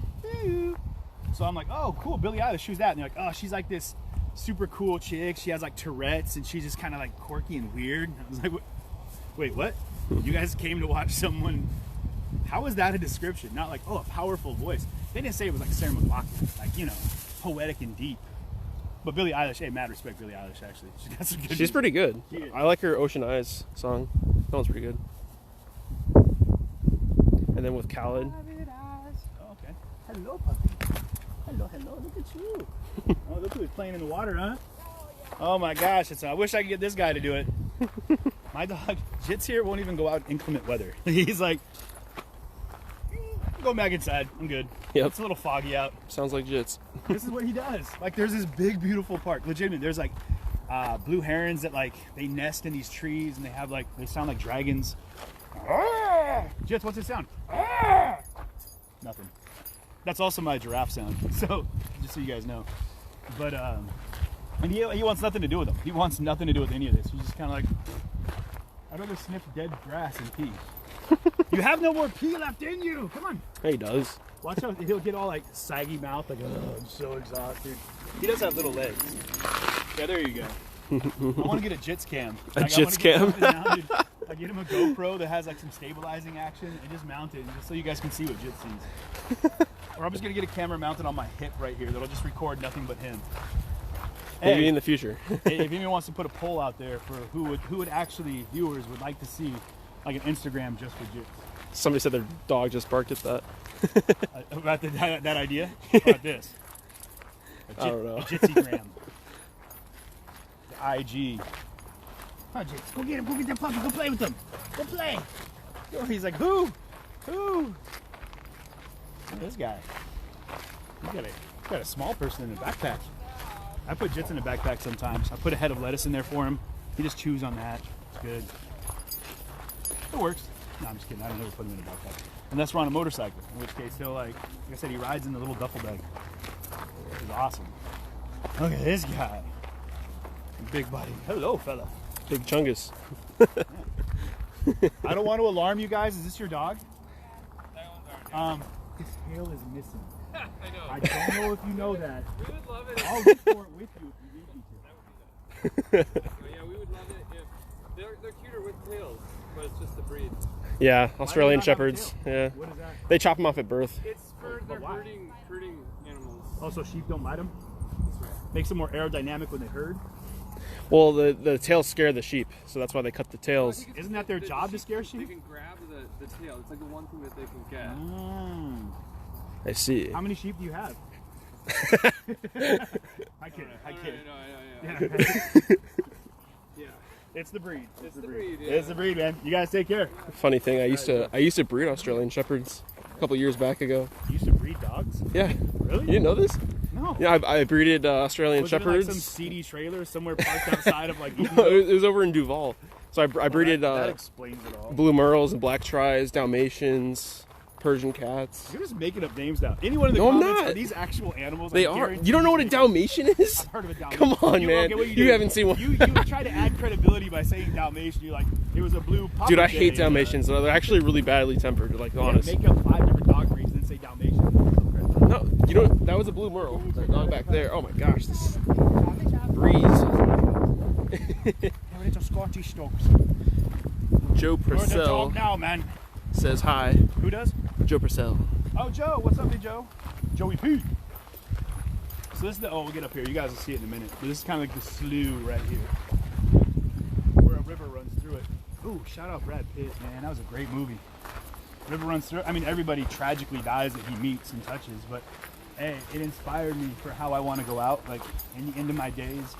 So I'm like, oh, cool, Billie Eilish, who's that? And they're like, oh, she's like this super cool chick. She has like Tourette's, and she's just kind of like quirky and weird. I was like, wait, what? You guys came to watch someone? How is that a description? Not like, oh, a powerful voice. They didn't say it was like Sarah McLachlan, like, you know, poetic and deep. But Billie Eilish, hey, mad respect Billie Eilish, actually. She got some good She's pretty good. Yeah. I like her Ocean Eyes song. That one's pretty good. And then with Khaled. Oh, okay. Hello, puppy. Hello, look at you. Oh, look who's playing in the water, huh? Oh my gosh, I wish I could get this guy to do it. My dog, Jitz here, won't even go out in inclement weather. He's like, I'm going back inside, I'm good. Yep. It's a little foggy out. Sounds like Jitz. This is what he does. Like, there's this big, beautiful park. Legitimate, there's like blue herons that like, they nest in these trees, and they have like, they sound like dragons. Jitz, what's it sound? Nothing. That's also my giraffe sound. So, just so you guys know. But, and he wants nothing to do with them. He wants nothing to do with any of this. He's just kind of like, I'd rather sniff dead grass and pee. You have no more pee left in you. Come on. He does. Watch out. He'll get all like saggy mouth, like, oh, I'm so exhausted. He does have little legs. Yeah, there you go. I want to get a Jitz cam. A Like, Jitz cam? I get him a GoPro that has like some stabilizing action and just mount it, just so you guys can see what Jitz sees. Or I'm just gonna get a camera mounted on my hip right here that'll just record nothing but him. Maybe Hey, in the future. hey, if anyone wants to put a poll out there for who would actually viewers would like to see like an Instagram just for Jitz. Somebody said their dog just barked at that. About that idea? About this? I don't know. Jitsygram. The IG. Come on, Jitz. Go get him. Go get that puppy. Go play with him. Go play. He's like, who? Who? Look at this guy. He's got a small person in a backpack. I put Jitz in a backpack sometimes. I put a head of lettuce in there for him. He just chews on that. It's good. It works. No, I'm just kidding. I don't ever put him in a backpack. Unless we're on a motorcycle, in which case he'll like I said, he rides in the little duffel bag. He's awesome. Look at this guy. Big buddy. Hello, fella. Big Chungus. I don't want to alarm you guys. Is this your dog? That one's ours. His tail is missing. I know. I don't know if you know that. We would love it. I'll look for it with you if you need me to. That would be that. Yeah, we would love it if they're cuter with tails, but it's just the breed. Yeah, Why Australian do they not have a Shepherds. tail? Yeah. What is that? They chop them off at birth. It's for But their why? herding animals. Oh, so sheep don't bite them? That's right. Makes them more aerodynamic when they herd? Well, the tails scare the sheep, so that's why they cut the tails. Isn't that their job to scare They sheep? can grab the tail. It's like the one thing that they can get. Mm. I see. How many sheep do you have? I kid. I kid. Yeah. Yeah. Yeah. It's the breed. It's the breed. Yeah. It's the breed, man. You guys take care. Funny thing, I used to breed Australian Shepherds a couple years back ago. You used to breed dogs? Yeah. Really? You didn't know this? No. Yeah, I breeded Australian Was it in, Shepherds. like some seedy trailer somewhere parked outside of like No, it was over in Duval. So I breeded that explains it all. Blue Merles and Black Tries, Dalmatians, Persian cats. You're just making up names now. Anyone in the No, I'm comments, not. are these actual animals? They I are. guarantee You don't know what a these Dalmatian is? I've heard of a Dalmatian. Come on, man. Okay, what You did? haven't seen one. You try to add credibility by saying Dalmatian. You're like, it was a blue papa. Dude, I hate Dalmatians. They're actually really badly tempered, like honest. Make up 5 different dog breeds and then say Dalmatian. No, you don't. That was a Blue Merle. That dog back there. Oh my gosh, this breeze. It's a Scottish dog. Joe You're the dog Purcell now, man. says hi. Who does? Joe Purcell. Oh, Joe. What's up, hey, Joe? Joey P. So this is the, we'll get up here. You guys will see it in a minute. But this is kind of like the slough right here. Where a river runs through it. Ooh, shout out Brad Pitt, man. That was a great movie. River runs through it. I mean, everybody tragically dies that he meets and touches, but hey, it inspired me for how I want to go out, like in the end of my days,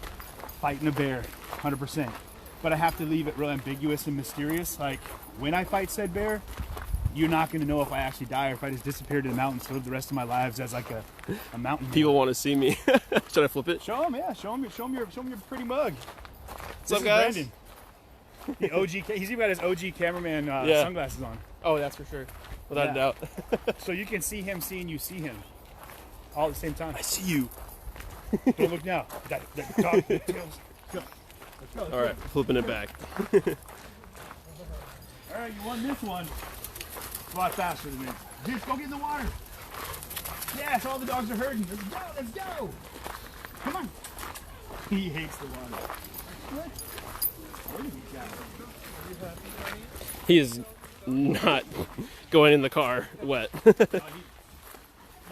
fighting a bear, 100%. But I have to leave it real ambiguous and mysterious. Like, when I fight said bear, you're not going to know if I actually die or if I just disappear to the mountains to live the rest of my lives as like a mountain hero. People want to see me. Should I flip it? Show them, yeah. Show them your pretty mug. What's up, guys? Brandon. The OG. He's even got his OG cameraman Yeah. sunglasses on, Oh, that's for sure. Without Yeah. a doubt. so you can see him seeing you see him, all at the same time. I see you. Don't look now. That dog tails. Go. Let's go. All right, flipping it back. All right, you won this one. It's a lot faster than me. Dude, go get in the water. Yes, all the dogs are herding. Let's go. Let's go. Come on. He hates the water. What? What is he got? He is not going in the car wet. He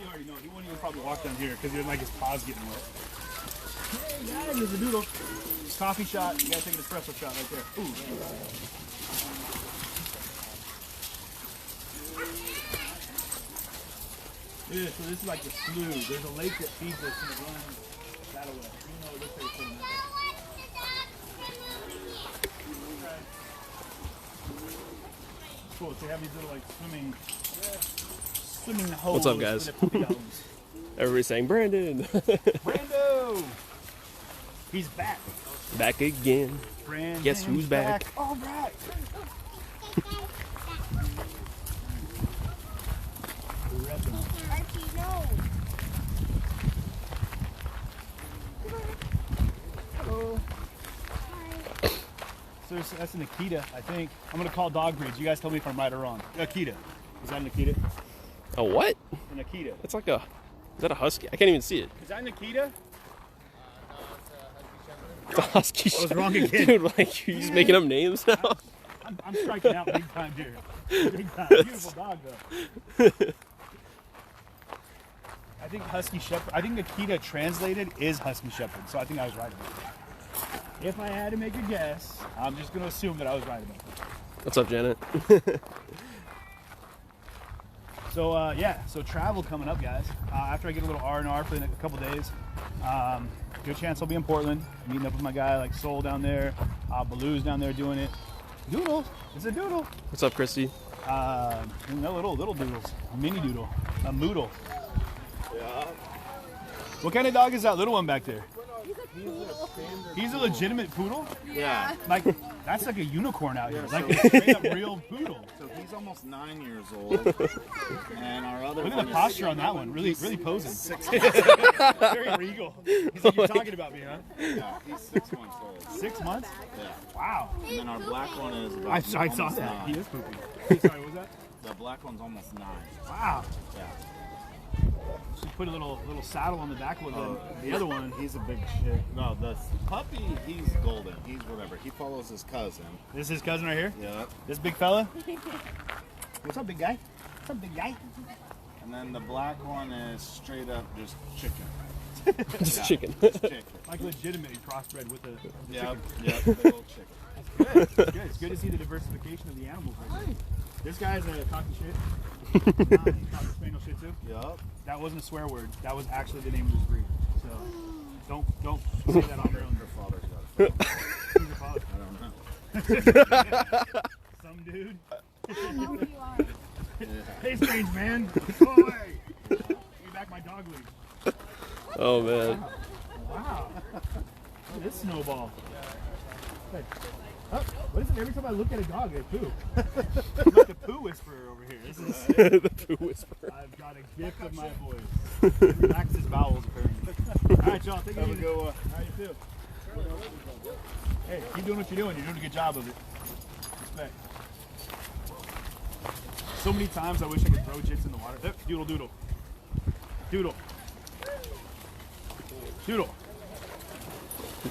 already knows. He won't even probably walk down here because like his paws getting wet. Hey guys, there's a doodle. Coffee shot. You gotta take an espresso shot right there. Ooh. Yeah, so this is like the slough. There's a lake that feeds us and it runs that way. You know, it looks like it's in there. Cool. So they have these little like swimming holes. What's up, guys? for the puppy dogs. Everybody's saying, Brandon. Brando! He's back. Back again. Brandon's Guess who's back? All right. Archie, no. Hello. So that's an Akita, I think. I'm gonna call dog breeds. You guys tell me if I'm right or wrong. Akita. Is that an Akita? A what? An Akita. That's like a. Is that a husky? I can't even see it. Is that an Akita? It's a husky. I was wrong again. Dude, like you're just making up names now. I'm striking out big time here. Big time. Beautiful dog though. I think Husky Shepherd. I think Nikita translated is Husky Shepherd, so I think I was right about that. If I had to make a guess, I'm just going to assume that I was right about that. What's up, Janet? So yeah, so travel coming up, guys. After I get a little R&R for a couple days, good chance I'll be in Portland, meeting up with my guy like Soul down there, Baloo's down there doing it. Doodle, it's a doodle. What's up, Christy? No, little doodles, a mini doodle, a moodle. Yeah. What kind of dog is that little one back there? He's He's a poodle. a legitimate poodle? Yeah. Like, that's like a unicorn out here. Yeah, Like so- a straight up real poodle. So he's almost 9 years old. And our other Look at one the is- posture on that one. Really posing. 6 Very regal. He's like, you're talking about me, huh? Yeah, he's 6 months old. 6 months? Yeah. Wow. And then our black one is about I saw almost that. 9. He is poopy. Hey, sorry, what was that? The black one's almost 9. Wow. Yeah. She put a little saddle on the back with the other one. He's a big shit. No, the puppy, he's golden. He's whatever. He follows his cousin. This is his cousin right here? Yeah. This big fella? What's up, big guy? What's up, big guy? And then the black one is straight up just chicken. Just Yeah, chicken. Just chicken. Like legitimately crossbred with a Yep, chicken. yep, big old chicken. Good. It's good. It's good to see the diversification of the animals. Right here. This guy's a cocky shit. Cocker Spaniel Shih Tzu. Yep. That wasn't a swear word. That was actually the name of his breed. So don't say that on your own. Her father's got it. Who's your father? I don't know. Some dude. I know who you are. Hey, strange man. Boy. Give me back my dog leash. Oh, man. Wow. Look at this snowball. Hey. Oh, what is it? Every time I look at a dog, I poo. I'm like the poo whisperer over here. This is sick. The poo whisperer. I've got a gift of my voice. Relax his bowels, apparently. All right, y'all. Take it easy. How you feel? Hey, keep doing what you're doing. You're doing a good job of it. Respect. So many times I wish I could throw Jitz in the water. Doodle, doodle. Doodle. Doodle.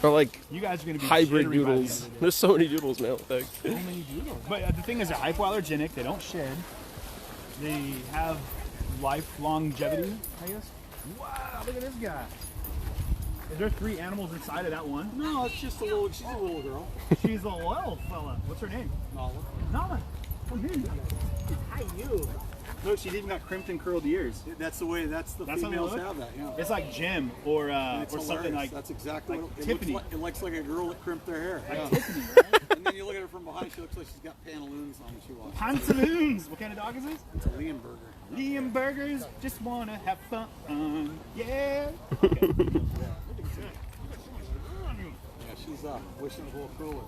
They're like You guys are going to be hybrid jittery by the end doodles. of the day. There's so many doodles now. Like, So many doodles. But the thing is, they're hypoallergenic. They don't shed. They have life longevity, I guess. Wow, look at this guy. Is there 3 animals inside of that one? No, it's just a little. She's a little girl. She's a little fella. What's her name? Nala. Nala. Come here. Hi, you. Look, she's even got crimped and curled ears. That's the way. That's the That's how they females look? have that. Yeah. It's like Jim or It's something hilarious. like That's exactly like what it Tiffany. looks like. It looks like a girl that crimped their hair. Yeah. Tiffany, right? And then you look at her from behind. She looks like she's got pantaloons on when she walks. Pantaloons. What kind of dog is this? It's a Liam burger. Liam Burgers, just wanna have fun. Yeah. Okay. Yeah, she's wishing it was a little cooler.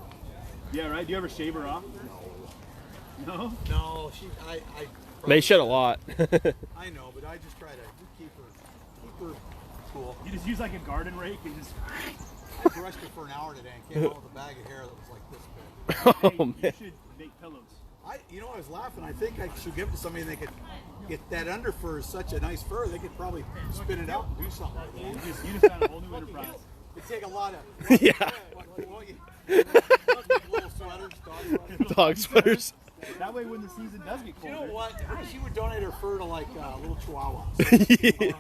Yeah, right. Do you ever shave her off? No. No, she. they shed a lot. I know, but I just try to keep her cool. You just use like a garden rake and just. I brushed her for an hour today and came out with a bag of hair that was like this big. Oh, Hey, you man. should make pillows. I was laughing. I think I should give it to somebody and they could get that under fur is such a nice fur. They could probably spin it out and do something like that. You just found a whole new enterprise. It'd take a lot of Yeah. little sweaters, dog sweaters. Dog sweaters. That way, when the season does get You colder, know what? She would donate her fur to like little chihuahuas.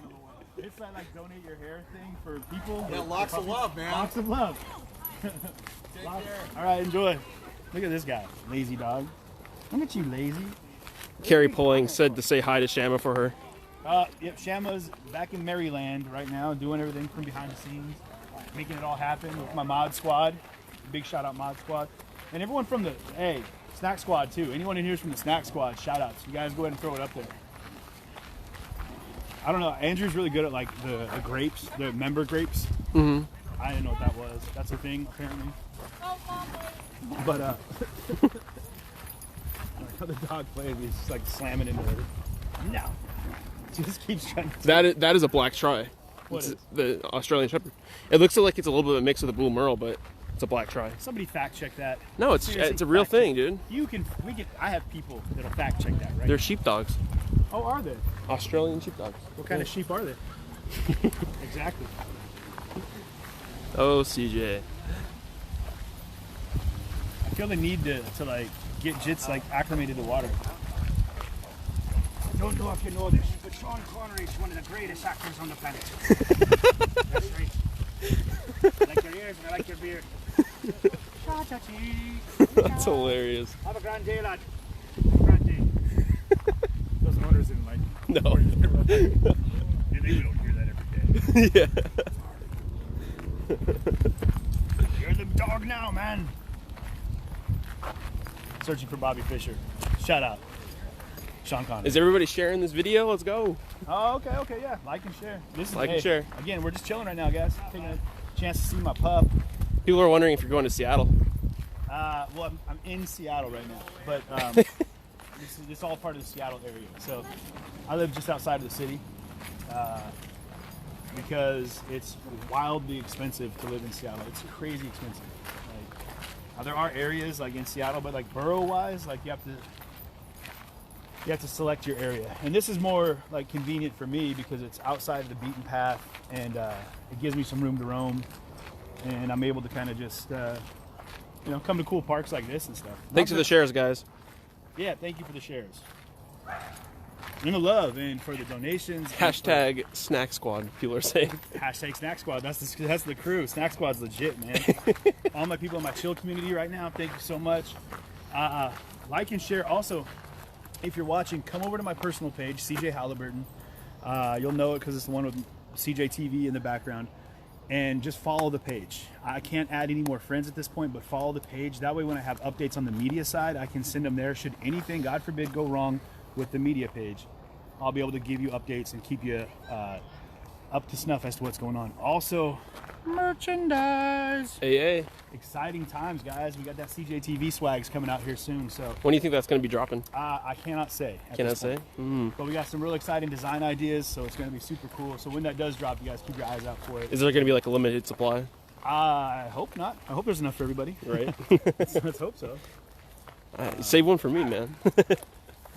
it's that like donate your hair thing for people. Yeah, lots of love, man. Lots of love. All right, enjoy. Look at this guy, lazy dog. Look at you, lazy. Carrie Pulling said to say hi to Shama for her. Yep, Shama's back in Maryland right now, doing everything from behind the scenes, making it all happen with my mod squad. Big shout out mod squad, and everyone from the snack squad too. Anyone in here is from the snack squad. Shout outs. You guys go ahead and throw it up there. I don't know. Andrew's really good at like the grapes, the member grapes. Mm-hmm. I didn't know what that was. That's a thing apparently. But how the dog plays, he's just like slamming into it. No. She just keeps trying to. That is a black tri. What It's is? the Australian Shepherd. It looks like it's a little bit of a mix with a blue merle, but it's a black tri. Somebody fact check that. No, it's Seriously, a real fact check. thing, dude. I have people that'll fact check that, right? They're sheepdogs. Oh, are they? Australian sheepdogs. What kind of sheep are they? Exactly. Oh, CJ. I feel the need to like get Jitz like acclimated to water. Don't don't know if you know this, but Sean Connery is one of the greatest actors on the planet. That's right. I like your ears and I like your beard. That's hilarious. Have a grand day, lad. Have a grand day. Those owners didn't like. No. Yeah, they don't hear that every day. Yeah. You're the dog now, man. Searching for Bobby Fischer. Shout out. Sean Connery. Is everybody sharing this video? Let's go. Oh, okay, yeah. Like and share. This is Like and share. Again, we're just chilling right now, guys. Taking a chance to see my pup. People are wondering if you're going to Seattle. Well, I'm in Seattle right now, but this is all part of the Seattle area. So I live just outside of the city because it's wildly expensive to live in Seattle. It's crazy expensive. Like, there are areas like in Seattle, but like borough-wise, like you have to select your area. And this is more like convenient for me because it's outside of the beaten path and it gives me some room to roam. And I'm able to kind of just, come to cool parks like this and stuff. Thanks for the shares, guys. Yeah, thank you for the shares. And the love and for the donations. Hashtag Snack Squad, people are saying. Hashtag Snack Squad. That's the crew. Snack Squad's legit, man. All my people in my chill community right now, thank you so much. Like and share. Also, if you're watching, come over to my personal page, CJ Halliburton. You'll know it because it's the one with CJ TV in the background. And just follow the page. I can't add any more friends at this point, but follow the page. That way when I have updates on the media side, I can send them there. Should anything, God forbid, go wrong with the media page, I'll be able to give you updates and keep you up to snuff as to what's going on. Also, merchandise. Hey. Exciting times, guys. We got that CJ TV swags coming out here soon. So When do you think that's going to be dropping? I cannot say. Cannot say? But we got some real exciting design ideas, so it's going to be super cool. So when that does drop, you guys keep your eyes out for it. Is there going to be like a limited supply? I hope not. I hope there's enough for everybody. Right. Let's hope so. Save one for me, man.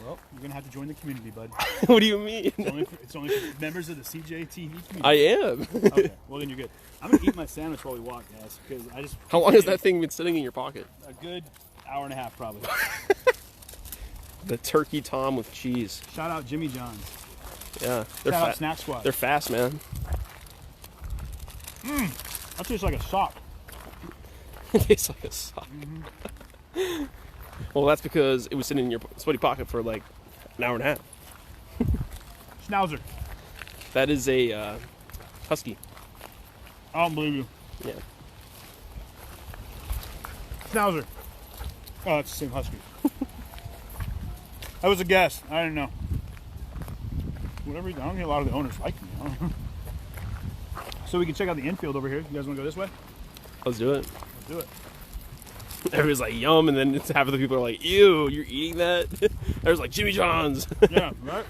Well, you're gonna have to join the community, bud. What do you mean? It's only for members of the CJ TV community. I am. Okay, well then you're good. I'm gonna eat my sandwich while we walk, guys, because I just. How long has that thing been sitting in your pocket? A good hour and a half, probably. The turkey tom with cheese. Shout out Jimmy John's. Yeah, they're Shout out Snack Squad. They're fast, man. That tastes like a sock. It tastes like a sock. Well, that's because it was sitting in your sweaty pocket for like an hour and a half. Schnauzer. That is a husky. I don't believe you. Yeah. Schnauzer. Oh, it's the same husky. That was a guess. I didn't know. Whatever. I don't think a lot of the owners like me. So we can check out the infield over here. You guys want to go this way? Let's do it. Let's do it. Everybody's like, yum, and then half of the people are like, ew, you're eating that? There's like, Jimmy John's. Yeah, right?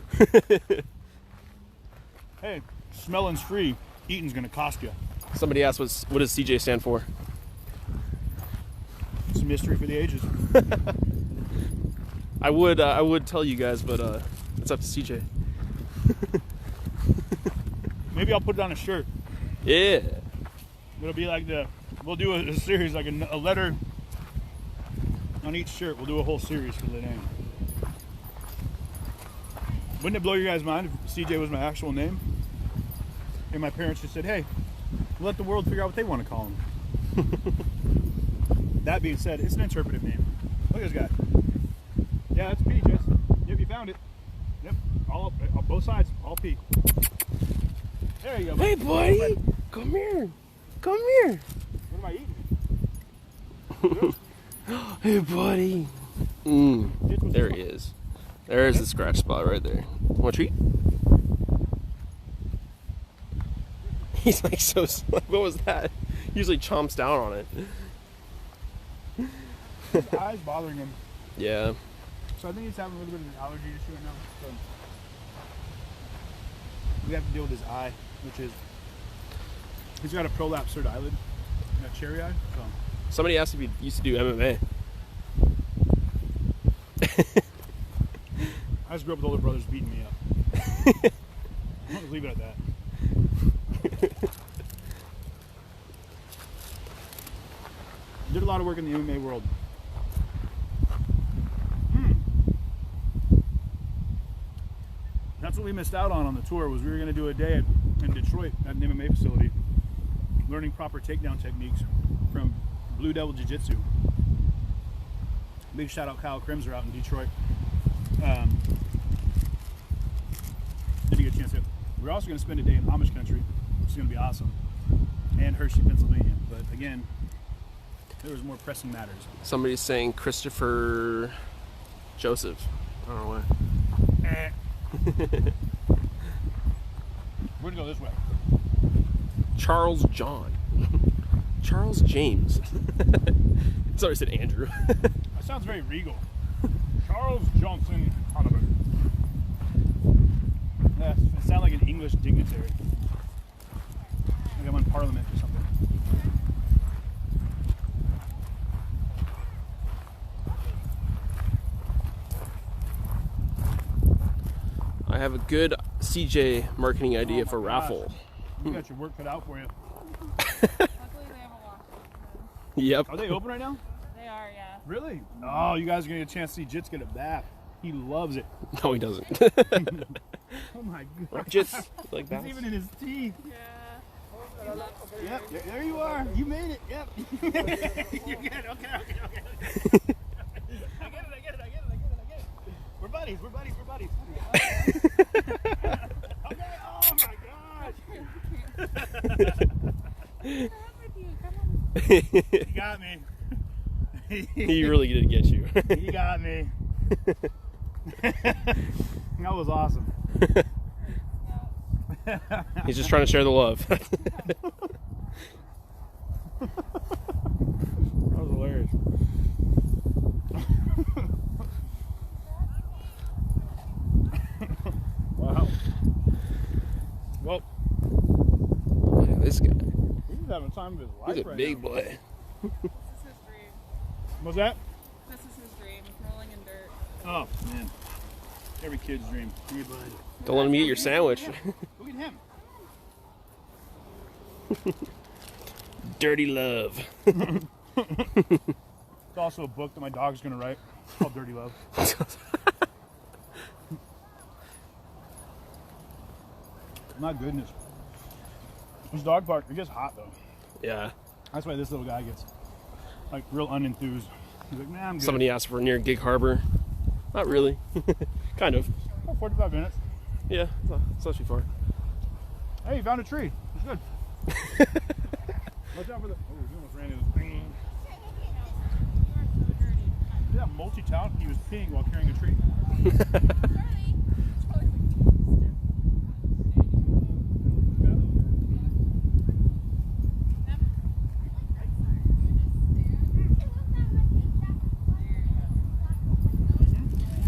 Hey, smelling's free. Eating's going to cost you. Somebody asked, what does CJ stand for? It's a mystery for the ages. I would tell you guys, but it's up to CJ. Maybe I'll put it on a shirt. Yeah. It'll be like we'll do a series, like a letter on each shirt. We'll do a whole series for the name. Wouldn't it blow your guys' mind if CJ was my actual name? And my parents just said, hey, let the world figure out what they want to call him. That being said, it's an interpretive name. Look at this guy. Yeah, that's P, Jess. Yep, you found it. Yep, all on both sides, all P. There you go. Hey, buddy. Come here. Come here. What am I eating? Hey, buddy. There he is. There's the scratch spot right there. Want a treat? He's like so slow. What was that? He usually chomps down on it. His eye's bothering him. Yeah. So I think he's having a little bit of an allergy issue right now. So we have to deal with his eye, which is he's got a prolapsed eyelid and a cherry eye. So Somebody asked if he used to do MMA. I just grew up with older brothers beating me up. I'll just leave it at that. Did a lot of work in the MMA world. what we missed out on the tour. Was we were going to do a day in Detroit at an MMA facility, learning proper takedown techniques from Blue Devil Jiu-Jitsu. Big shout out Kyle Crimser out in Detroit. Didn't get a chance to. We're also going to spend a day in Amish country, which is going to be awesome, and Hershey, Pennsylvania. But again, there was more pressing matters. Somebody's saying Christopher Joseph. I don't know why. We're going to go this way. Charles John. Charles James. Sorry, I said Andrew. That sounds very regal. Charles Johnson Hanover. Yeah, it sounds like an English dignitary. Like I'm in Parliament or something. I have a good CJ marketing idea for gosh. raffle. You got your work cut out for you. Luckily, they have a lock. Yep. Are they open right now? They are, yeah. Really? Oh, you guys are going to get a chance to see Jitz get a bath. He loves it. No, he doesn't. Oh my god. Jitz, like that. He's even in his teeth. Yeah. Yep, there you are. You made it. Yep. You get it. Okay. I get it. We're buddies. Okay. Oh my gosh. You got me. He really did get you. You got me. That was awesome. He's just trying to share the love. That was hilarious. Wow. Well, Yeah, this guy. he's having time of his life He's a right big now. boy. This is his dream. What's that? This is his dream. Rolling in dirt. Oh, man. Every kid's dream. Hey, bud. Don't let him eat your sandwich. Look at him. Dirty love. It's also a book that my dog's going to write called Dirty Love. My goodness. This dog park, it gets hot though. Yeah. That's why this little guy gets like real unenthused. He's like, nah, I'm good. Somebody asked for near Gig Harbor. Not really. Kind of. Oh, 45 minutes. Yeah, it's not too far. Hey, you found a tree. It's good. Watch out for the. Oh, he almost ran into this thing. Yeah, multi-talent. He was peeing while carrying a tree.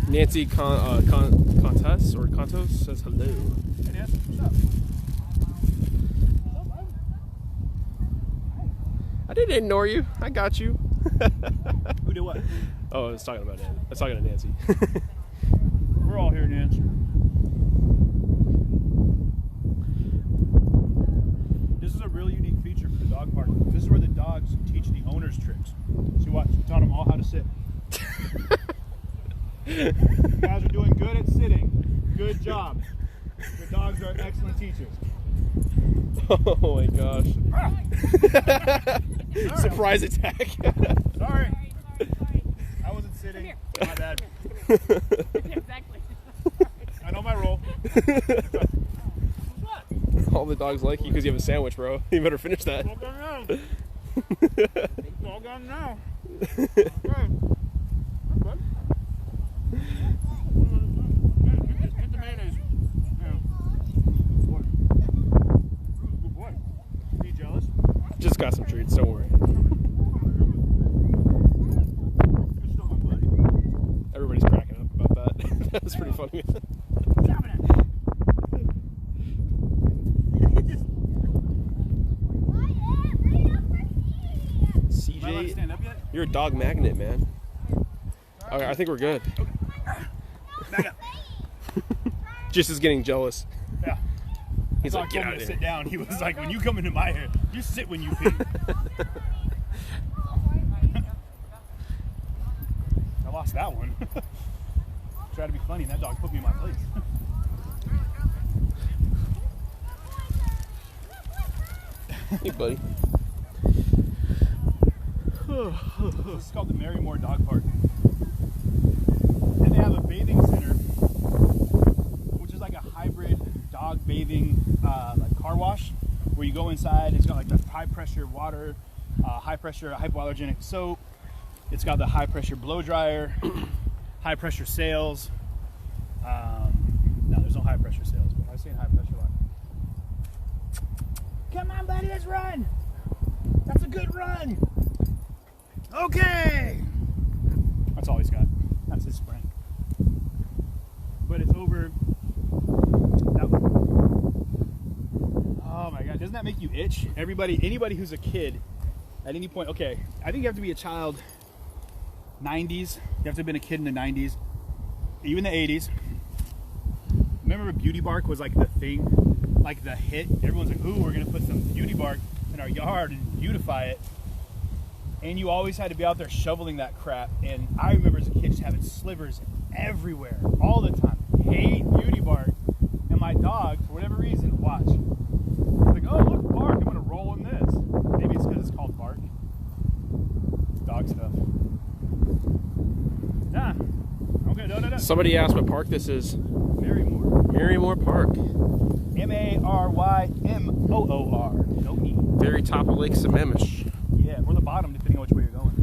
Nancy Contes or Contos says hello. Hey, Nancy, what's up? I didn't ignore you. I got you. Who did what? Oh, I was talking about Nancy. I was talking to Nancy. We're all here, Nancy. This is a really unique feature for the dog park. This is where the dogs teach the owners tricks. See what? We taught them all how to sit. You guys are doing good at sitting. Good job. The dogs are excellent teachers. Oh my gosh. Surprise attack. Sorry. I wasn't sitting. My bad. Exactly. I know my role. All the dogs like you because you have a sandwich, bro. You better finish that. All gone now. It's all gone now. Okay. Good. Get the mayonnaise. Yeah. Good boy. Good boy. Are you jealous? Just got some treats, don't worry. You're still my buddy. Everybody's cracking up about that. That was pretty funny. Am I allowed to CJ, stand up yet? you're a dog magnet, man. Okay, I think we're good. Back up. Just is getting jealous. Yeah. He's Dog like, get told out me of to here. sit down. He was like, when you come into my hair, you sit when you pee. I lost that one. Try to be funny, and that dog put me in my place. Hey, buddy. This is called the Marymore Dog Park. And they have a bathing center, which is like a hybrid dog bathing like car wash, where you go inside. It's got like the high pressure water, high pressure hypoallergenic soap. It's got the high pressure blow dryer, high pressure sails. No, there's no high pressure sails, but I've seen high pressure water. Come on, buddy, let's run. That's a good run. Okay. That's all he's got. That's his spring. But it's over that one. Oh my God, doesn't that make you itch? Anybody who's a kid at any point, okay, I think you have to be a child 90s. You have to have been a kid in the 90s, even the 80s. Remember Beauty Bark was like the thing, like the hit? Everyone's like, ooh, we're gonna put some Beauty Bark in our yard and beautify it. And you always had to be out there shoveling that crap. And I remember as a kid just having slivers everywhere, all the time. Hate Beauty Bark. And my dog, for whatever reason, watch. He's like, oh, look, Bark, I'm gonna roll in this. Maybe it's because it's called Bark. Dog stuff. Nah. Okay, no. Somebody asked what park this is. Marymore. Marymore Park. Marymor. No E. Very top of Lake Sammamish. Yeah, or the bottom, depending on which way you're going.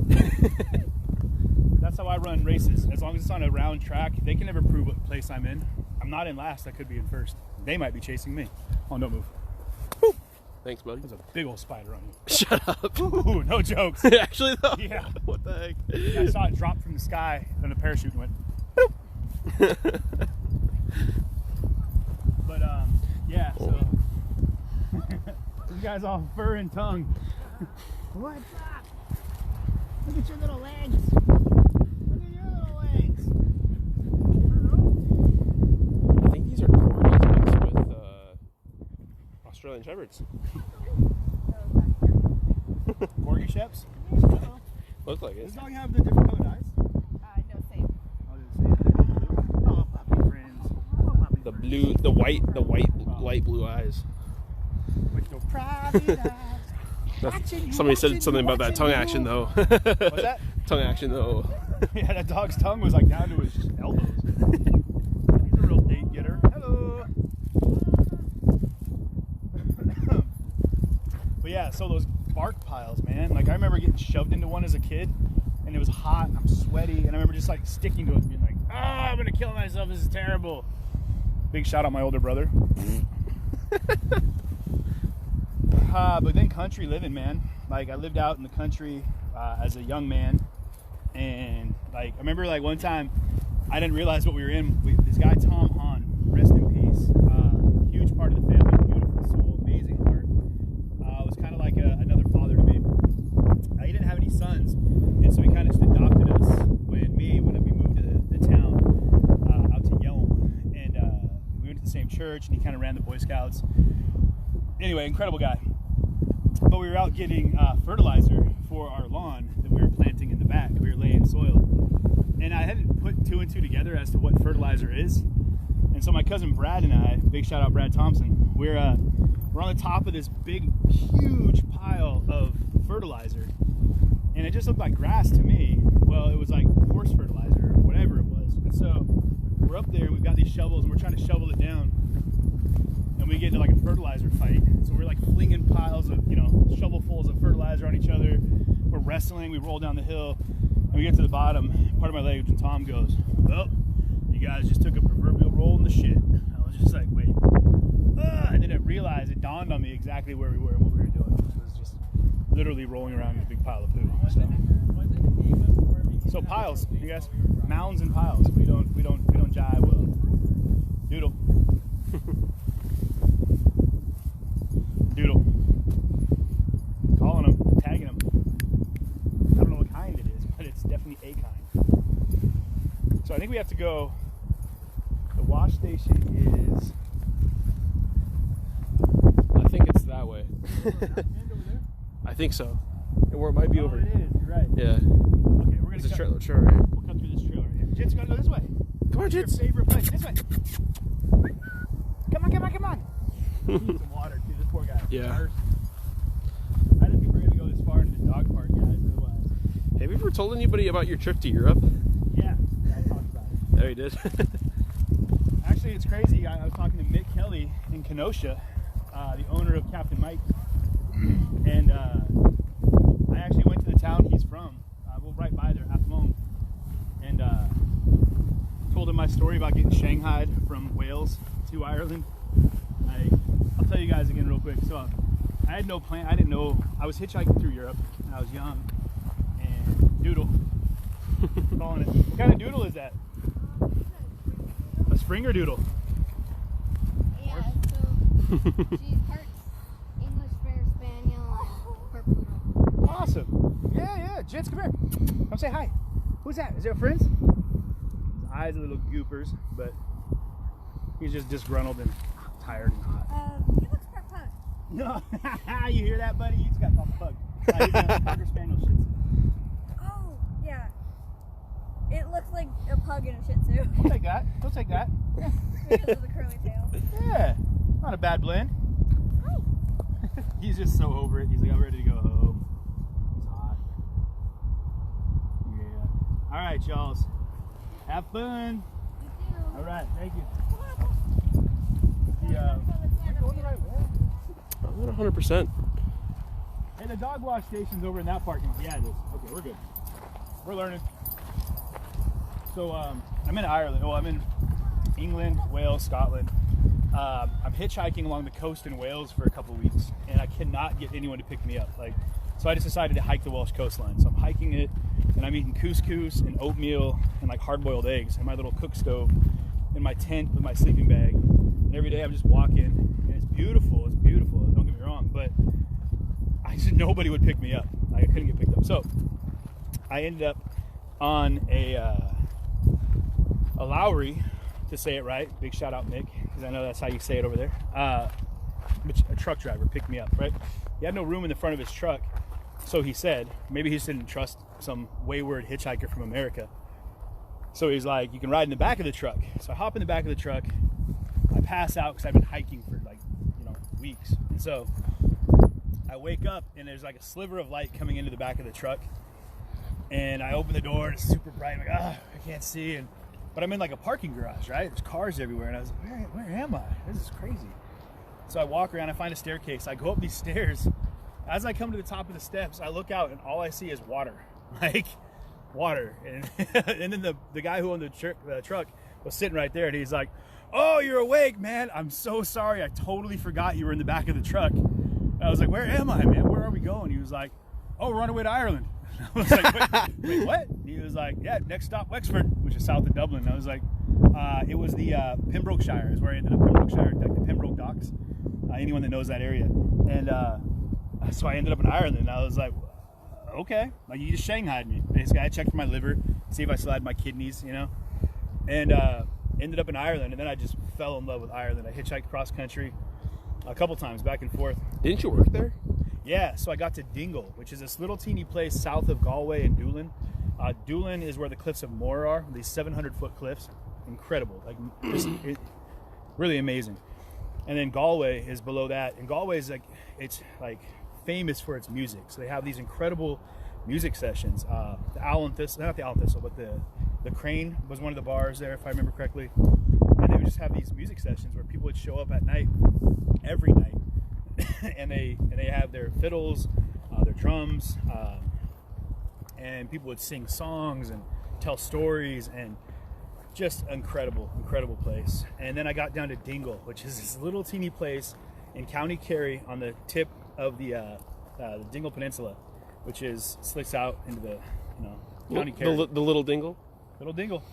That's how I run races. As long as it's on a round track, they can never prove what place I'm in. I'm not in last, I could be in first. They might be chasing me. Oh, don't move. Woo. Thanks, buddy. There's a big old spider on me. Shut up. Ooh, no jokes. Actually, though? Yeah. What the heck? Yeah, I saw it drop from the sky, and the parachute went. But, yeah, so. You guys all fur and tongue. What's up? Look at your little legs. Look at your little legs. I think these are corgis mixed with Australian Shepherds. Corgi Sheps? Looks like it. Does dog have the different colored eyes? No, same. Oh, puppy friends. Oh, puppy The friends. blue, the white, light blue eyes. With your private eyes. Somebody said something about that tongue action, though. What's that? Tongue action, though. Yeah, that dog's tongue was like down to his elbows. He's a real date getter. Hello. But yeah, so those bark piles, man. Like I remember getting shoved into one as a kid, and it was hot, and I'm sweaty, and I remember just like sticking to it, and being like, "Oh, I'm gonna kill myself. This is terrible." Big shout out my older brother. But then country living, man. Like I lived out in the country as a young man, and like I remember like one time I didn't realize what we were in. This guy Tom Hahn, rest in peace, huge part of the family, beautiful soul, amazing heart. Was kind of like another father to me. He didn't have any sons, and so he kind of just adopted us when we moved to the town out to Yelm, and we went to the same church, and he kind of ran the Boy Scouts. Anyway, incredible guy. But we were out getting fertilizer for our lawn that we were planting in the back. We were laying soil. And I hadn't put two and two together as to what fertilizer is. And so my cousin Brad and I, big shout out Brad Thompson, we're on the top of this big, huge pile of fertilizer. And it just looked like grass to me. Well, it was like horse fertilizer or whatever it was. And so we're up there and we've got these shovels and we're trying to shovel it down. And we get into like a fertilizer fight. So we're like flinging piles of, shovelfuls of fertilizer on each other. We're wrestling, we roll down the hill, and we get to the bottom, part of my leg, and Tom goes, well, you guys just took a proverbial roll in the shit. I was just like, wait. And then it dawned on me exactly where we were and what we were doing, which was just literally rolling around in a big pile of poo. So piles, you guys, mounds and piles. We don't jive well. Doodle. Doodle. Calling them, tagging them. I don't know what kind it is, but it's definitely a kind. So I think we have to go. The wash station is. I think it's that way. I think so. Or it might be over. It is. You're right. Yeah. Okay, we're gonna It's a cut, trailer right here. we'll cut through this trailer right here. Jitz, gotta go this way. Come on, Your Jitz. favorite place. This way. Come on. Need some water too. This poor guy. Yeah. ever told anybody about your trip to Europe? Yeah, I talked about it. There you did. Actually, it's crazy. I was talking to Mick Kelly in Kenosha, the owner of Captain Mike, and I actually went to the town he's from. We're right by there, Athlone, and told him my story about getting shanghaied from Wales to Ireland. I'll tell you guys again real quick. So I had no plan. I didn't know. I was hitchhiking through Europe, and I was young, and doodle. Calling it. What kind of doodle is that? A Springer doodle. Yeah, so she's part English Bear Spaniel and part Poodle. Awesome. Yeah. Jitz, come here. Come say hi. Who's that? Is it friends? His eyes are little goopers, but he's just disgruntled and tired and hot. He looks part pug. No, you hear that, buddy? He's got called Pug. He's a Pugger Spaniel Shih Tzu. Oh, yeah. It looks like a pug and a Shih Tzu. We'll take that. We'll take that. Yeah. Because of the curly tail. Yeah. Not a bad blend. He's just so over it. He's like, I'm ready to go home. He's hot. Yeah. All right, y'all. Have fun. All right. Thank you. Going the right way. I'm not 100%. Hey, the dog wash station's over in that parking lot. Yeah, it is. Okay, we're good. We're learning. So I'm in Ireland. Oh, I'm in England, Wales, Scotland. I'm hitchhiking along the coast in Wales for a couple of weeks, and I cannot get anyone to pick me up. So I just decided to hike the Welsh coastline. So I'm hiking it, and I'm eating couscous and oatmeal and like hard-boiled eggs in my little cook stove in my tent with my sleeping bag. And every day I'm just walking, and it's beautiful. It's beautiful. Don't get me wrong, but nobody would pick me up. I couldn't get picked up. So I ended up on a Lowry, to say it right. Big shout out, Mick, because I know that's how you say it over there. Which a truck driver picked me up, right? He had no room in the front of his truck, so he said. Maybe he just didn't trust some wayward hitchhiker from America. So he's like, you can ride in the back of the truck. So I hop in the back of the truck. I pass out because I've been hiking for weeks. And so I wake up and there's like a sliver of light coming into the back of the truck. And I open the door and it's super bright. I'm like, I can't see. But I'm in like a parking garage, right? There's cars everywhere. And I was like, where am I? This is crazy. So I walk around, I find a staircase. I go up these stairs. As I come to the top of the steps, I look out and all I see is water. Like water. And, and then the guy who owned the truck was sitting right there and he's like, oh, you're awake, man. I'm so sorry. I totally forgot you were in the back of the truck. And I was like, where am I, man? Where are we going? He was like, oh, we're on our way to Ireland. I was like, wait, what? He was like, yeah, next stop, Wexford, which is south of Dublin. And I was like, it was the Pembrokeshire is where I ended up, Pembrokeshire, like the Pembroke Docks. Anyone that knows that area. And so I ended up in Ireland. And I was like, okay. Like, you just shanghaied me. Basically, I checked for my liver, see if I still had my kidneys, And ended up in Ireland. And then I just fell in love with Ireland. I hitchhiked cross country a couple times, back and forth. Didn't you work there? Yeah, so I got to Dingle, which is this little teeny place south of Galway and Doolin. Doolin is where the cliffs of Moher are, these 700-foot cliffs. Incredible, like really amazing. And then Galway is below that, and Galway is it's famous for its music. So they have these incredible music sessions. The Owl and Thistle, not the Owl and Thistle, but the Crane was one of the bars there, if I remember correctly. And they would just have these music sessions where people would show up at night, every night. and they have their fiddles, their drums, and people would sing songs and tell stories, and just incredible place. And then I got down to Dingle, which is this little teeny place in County Kerry on the tip of the Dingle Peninsula, which slicks out into the County Kerry. The little dingle? Little Dingle.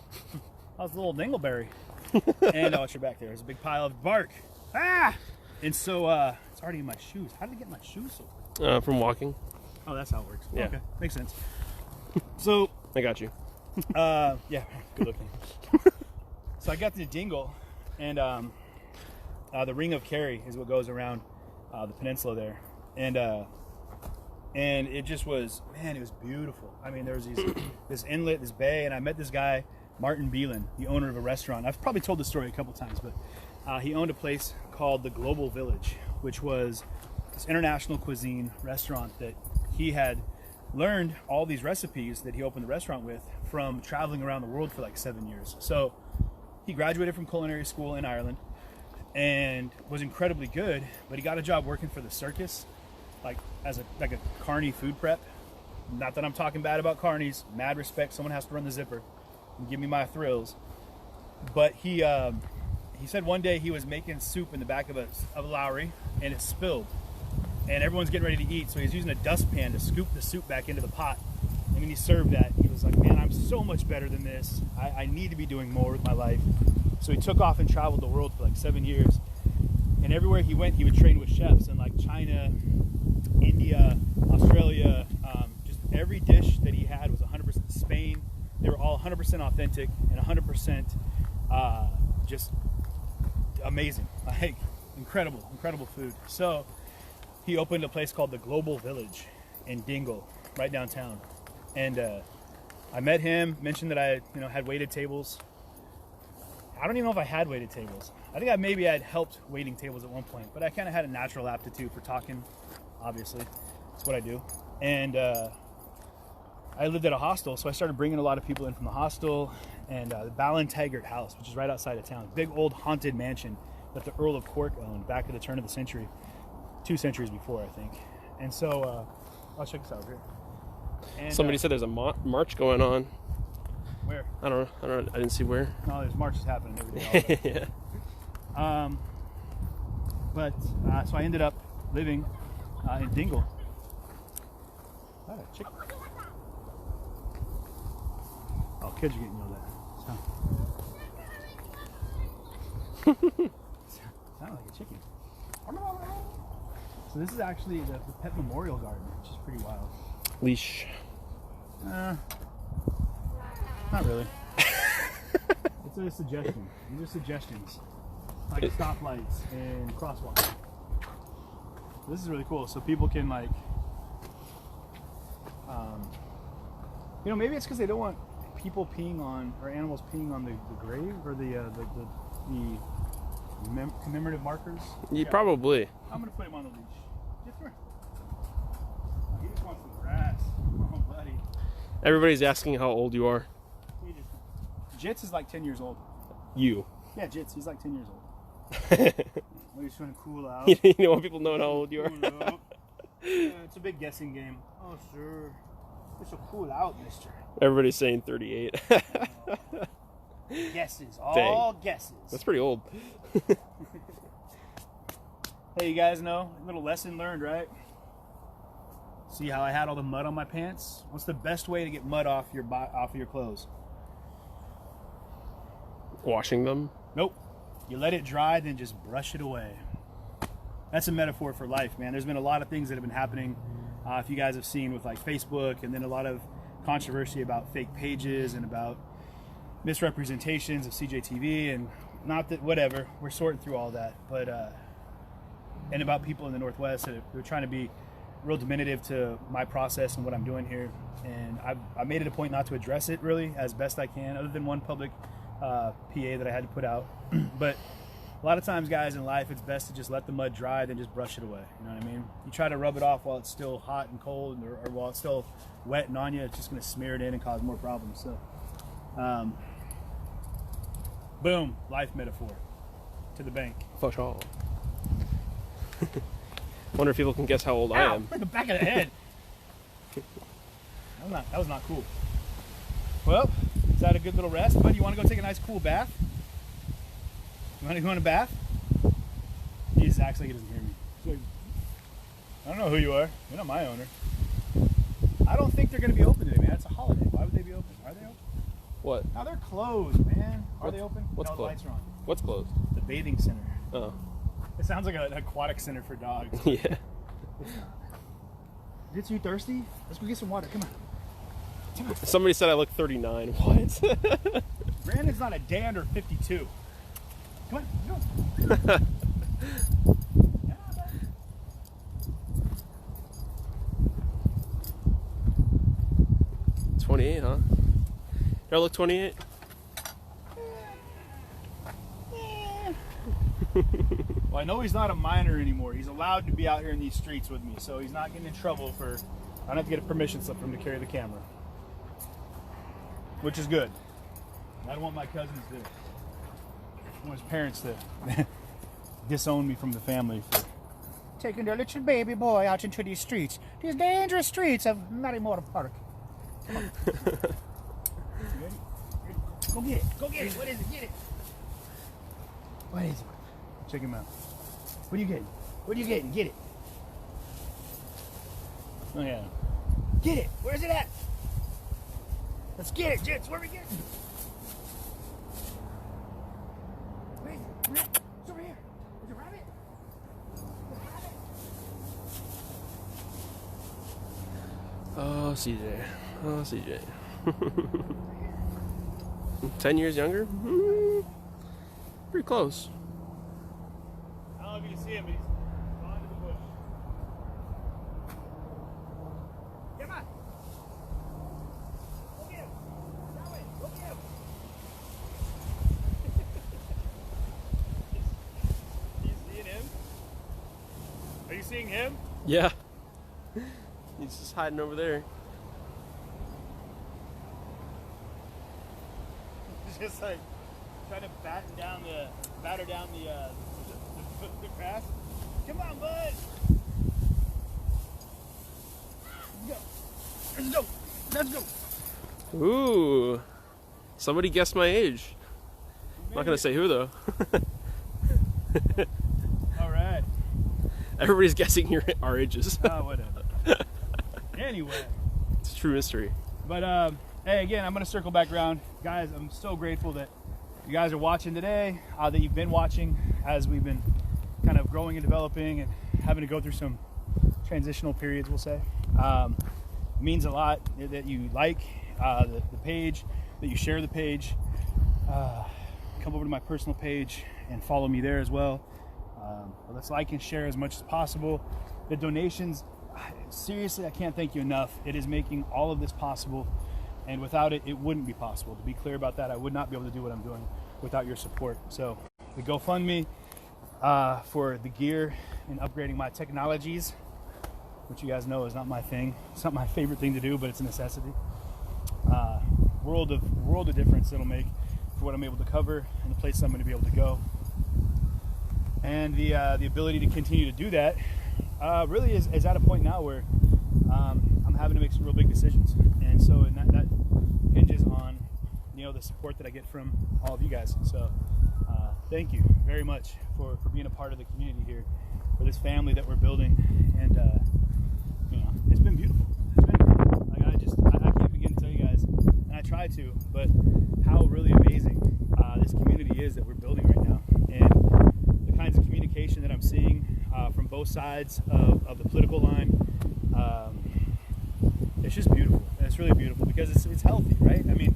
I was a little dingleberry. And watch your back there. There's a big pile of bark. And so it's already in my shoes. How did I get my shoes so? From walking. Oh, that's how it works. Yeah. Okay, makes sense. So I got you. yeah, good looking. So I got to Dingle, and the Ring of Kerry is what goes around the peninsula there, and it just was, man, it was beautiful. I mean, there was this inlet, this bay, and I met this guy, Martin Beelan, the owner of a restaurant. I've probably told this story a couple times, but he owned a place called the Global Village, which was this international cuisine restaurant that he had learned all these recipes that he opened the restaurant with from traveling around the world for like 7 years. So he graduated from culinary school in Ireland and was incredibly good, but he got a job working for the circus, like as a carny food prep. Not that I'm talking bad about carnies, mad respect. Someone has to run the zipper and give me my thrills. But he said one day he was making soup in the back of a Lowry and it spilled. And everyone's getting ready to eat, so he's using a dustpan to scoop the soup back into the pot. And when he served that, he was like, man, I'm so much better than this. I need to be doing more with my life. So he took off and traveled the world for like 7 years. And everywhere he went, he would train with chefs in like China, India, Australia. Just every dish that he had was 100% Spain. They were all 100% authentic and 100% just amazing. Like incredible food. So he opened a place called the Global Village in Dingle, right downtown. And I met him, mentioned that I had waited tables. I don't even know if I had waited tables. I think maybe I had helped waiting tables at one point, but I kind of had a natural aptitude for talking, obviously. That's what I do. And I lived at a hostel, so I started bringing a lot of people in from the hostel. And the Ballintaggart House, which is right outside of town. Big old haunted mansion that the Earl of Cork owned back at the turn of the century. 2 centuries before, I think. And so, I'll check this out here. And, Somebody said there's a march going on. Where? I don't know. I didn't see where. No, there's marches happening every day. Yeah. So I ended up living in Dingle. Oh, a chicken. Oh, kids are getting yelled at. Sound like a chicken. So this is actually the pet memorial garden, which is pretty wild. Leash. Not really. It's a suggestion. These are suggestions, like stoplights and crosswalks. So this is really cool. So people can like, maybe it's because they don't want people peeing on or animals peeing on the grave or the commemorative markers. Yeah, probably. I'm gonna put him on the leash. Just for... Oh, he just wants some grass. Oh, buddy. Everybody's asking how old you are. Jitz is like 10 years old. You. Yeah, Jitz, he's like 10 years old. We're just trying to cool out. You don't want people knowing how old you are. Yeah, it's a big guessing game. Oh, sure. It's a cool out, mister. Everybody's saying 38. Guesses. All Dang. guesses. That's pretty old. Hey, you guys know, a little lesson learned, right? See how I had all the mud on my pants? What's the best way to get mud off of your clothes? Washing them? Nope. You let it dry, then just brush it away. That's a metaphor for life, man. There's been a lot of things that have been happening. If you guys have seen with like Facebook, and then a lot of controversy about fake pages and about misrepresentations of CJTV, and not that, whatever, we're sorting through all that, but and about people in the Northwest that are trying to be real diminutive to my process and what I'm doing here. And I made it a point not to address it really as best I can, other than one public PA that I had to put out. But a lot of times, guys, in life, it's best to just let the mud dry, then just brush it away. You know what I mean? You try to rub it off while it's still hot and cold, or while it's still wet and on you, it's just going to smear it in and cause more problems. So, boom, life metaphor to the bank. For sure. Wonder if people can guess how old I am. The back of the head. That was not cool. Well, is that a good little rest? But you want to go take a nice cool bath? You want a bath? He's actually, he doesn't hear me. Like, I don't know who you are. You're not my owner. I don't think they're going to be open today, man. It's a holiday. Why would they be open? Are they open? What? No, they're closed, man. Are they open? What's no, closed? The lights are on. What's closed? The bathing center. Oh. It sounds like an aquatic center for dogs. Yeah. It's not. Jitz, you thirsty? Let's go get some water. Come on. Somebody said I look 39. What? Brandon's not a day under 52. Come on, go. 28, huh? Do I look 28? Well, I know he's not a minor anymore. He's allowed to be out here in these streets with me, so he's not getting in trouble for I don't have to get a permission slip from him to carry the camera, which is good. I don't want my cousins to, I want his parents to disown me from the family for taking their little baby boy out into these streets, these dangerous streets of Marimora Park. Come on. Go get it. Go get it. What is it? Get it. What is it? Check him out. What are you getting? What are you getting? Get it. Oh, yeah. Get it. Where's it at? Let's get it, Jitz. Where are we getting it? Where is it? Where? It's over here. Is it a rabbit? Oh, CJ. Oh, CJ. 10 years younger? Pretty close. I don't know if you can see him, but he's gone to the bush. Come on. Go get him. That way. Go get him. Are you seeing him? Are you seeing him? Yeah. He's just hiding over there. Just like trying to batter down the grass. Come on, bud. Let's go. Let's go. Ooh. Somebody guessed my age. I'm not gonna say who though. All right. Everybody's guessing our ages. Oh, whatever. Anyway, It's a true mystery. but hey, again, I'm gonna circle back around, guys. I'm so grateful that you guys are watching today. That you've been watching as we've been kind of growing and developing and having to go through some transitional periods, we'll say. It means a lot that you like the page, that you share the page. Come over to my personal page and follow me there as well. Let's like and share as much as possible. The donations, seriously, I can't thank you enough. It is making all of this possible, and without it, it wouldn't be possible. To be clear about that, I would not be able to do what I'm doing without your support. So the GoFundMe for the gear and upgrading my technologies, which you guys know is not my thing. It's not my favorite thing to do, but it's a necessity. World of difference it'll make for what I'm able to cover and the place I'm going to be able to go. And the ability to continue to do that really is at a point now where I'm having to make some real big decisions, and so that hinges on the support that I get from all of you guys. So thank you very much for being a part of the community here, for this family that we're building, and it's been beautiful. It's been like I can't begin to tell you guys, and I try to, but how really amazing this community is that we're building right now, and the kinds of communication that I'm seeing from both sides of the political line. It's just beautiful. And it's really beautiful because it's healthy, right? I mean,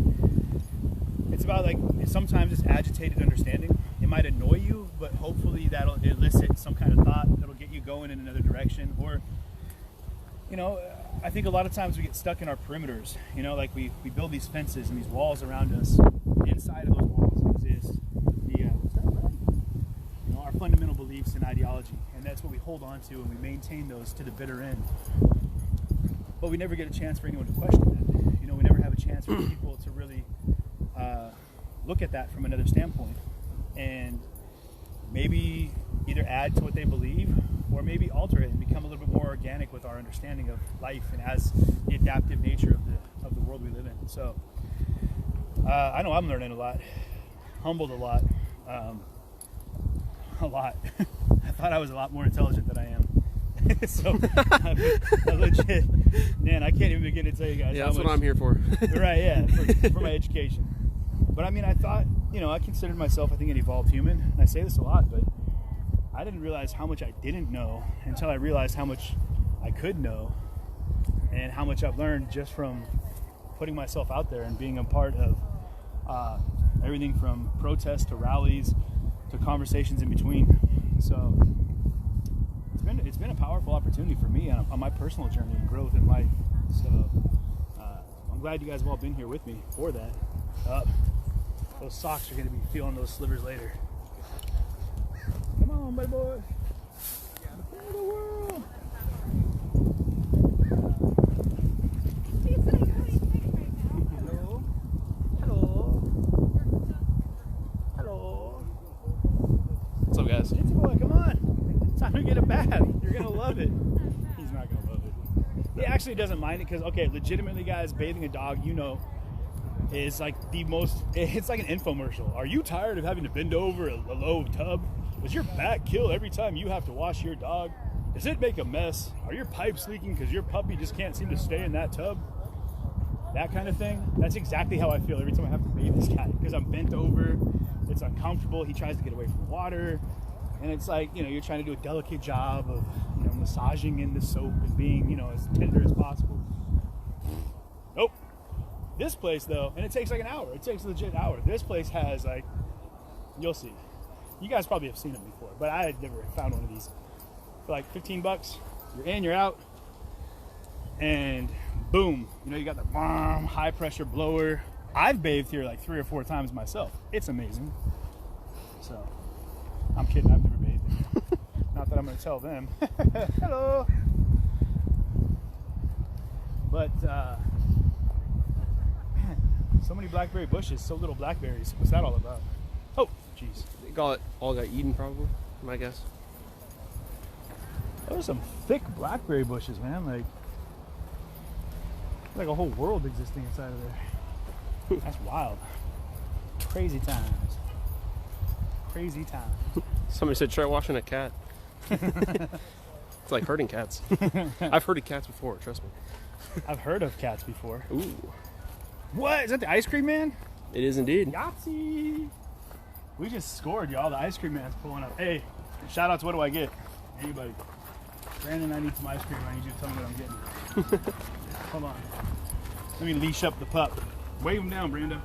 it's about sometimes it's agitated understanding. It might annoy you, but hopefully that'll elicit some kind of thought that'll get you going in another direction. Or, I think a lot of times we get stuck in our perimeters. We build these fences and these walls around us. Inside of those walls exist our fundamental beliefs and ideology, and that's what we hold on to, and we maintain those to the bitter end. But we never get a chance for anyone to question that. We never have a chance for people to really look at that from another standpoint, and maybe either add to what they believe, or maybe alter it and become a little bit more organic with our understanding of life and as the adaptive nature of the world we live in. So I know I'm learning a lot, humbled a lot. A lot. I thought I was a lot more intelligent than I am. So I legit, man, I can't even begin to tell you guys. Yeah, that's what I'm here for. Right, yeah, for my education. But I mean, I thought, I considered myself, I think, an evolved human. And I say this a lot, but I didn't realize how much I didn't know until I realized how much I could know, and how much I've learned just from putting myself out there and being a part of everything from protests to rallies to conversations in between. So it's been a powerful opportunity for me on my personal journey and growth in life. So I'm glad you guys have all been here with me for that. Those socks are going to be feeling those slivers later. Come on, buddy boy. The world. actually doesn't mind it because, okay, legitimately, guys, bathing a dog, you know, is like the most, it's like an infomercial. Are you tired of having to bend over a low tub? Does your back kill every time you have to wash your dog? Does it make a mess? Are your pipes leaking because your puppy just can't seem to stay in that tub? That kind of thing. That's exactly how I feel every time I have to bathe this guy because I'm bent over. It's uncomfortable. He tries to get away from the water. And it's like, you know, you're trying to do a delicate job of, you know, massaging in the soap and being, you know, as tender as possible. Nope. This place, though, and it takes like an hour. It takes a legit hour. This place has, like, you'll see. You guys probably have seen it before, but I had never found one of these. For like 15 bucks, you're in, you're out, and boom. You know, you got the high pressure blower. I've bathed here like 3 or 4 times myself. It's amazing. So, I'm kidding, I've never bathed here. Not that I'm going to tell them. Hello. But, man, so many blackberry bushes, so little blackberries. What's that all about? Oh, jeez. They all got eaten, probably, my guess. Those are some thick blackberry bushes, man. Like a whole world existing inside of there. That's wild. Crazy times. Crazy times. Somebody said try washing a cat. It's like herding cats. I've herded cats before, trust me. I've heard of cats before. Ooh. What? Is that the ice cream man? It is indeed. Yahtzee! We just scored, y'all. The ice cream man's pulling up. Hey, shout out to what do I get? Anybody? Brandon, I need some ice cream. I need you to tell me what I'm getting. Hold on. Let me leash up the pup. Wave him down, Brando.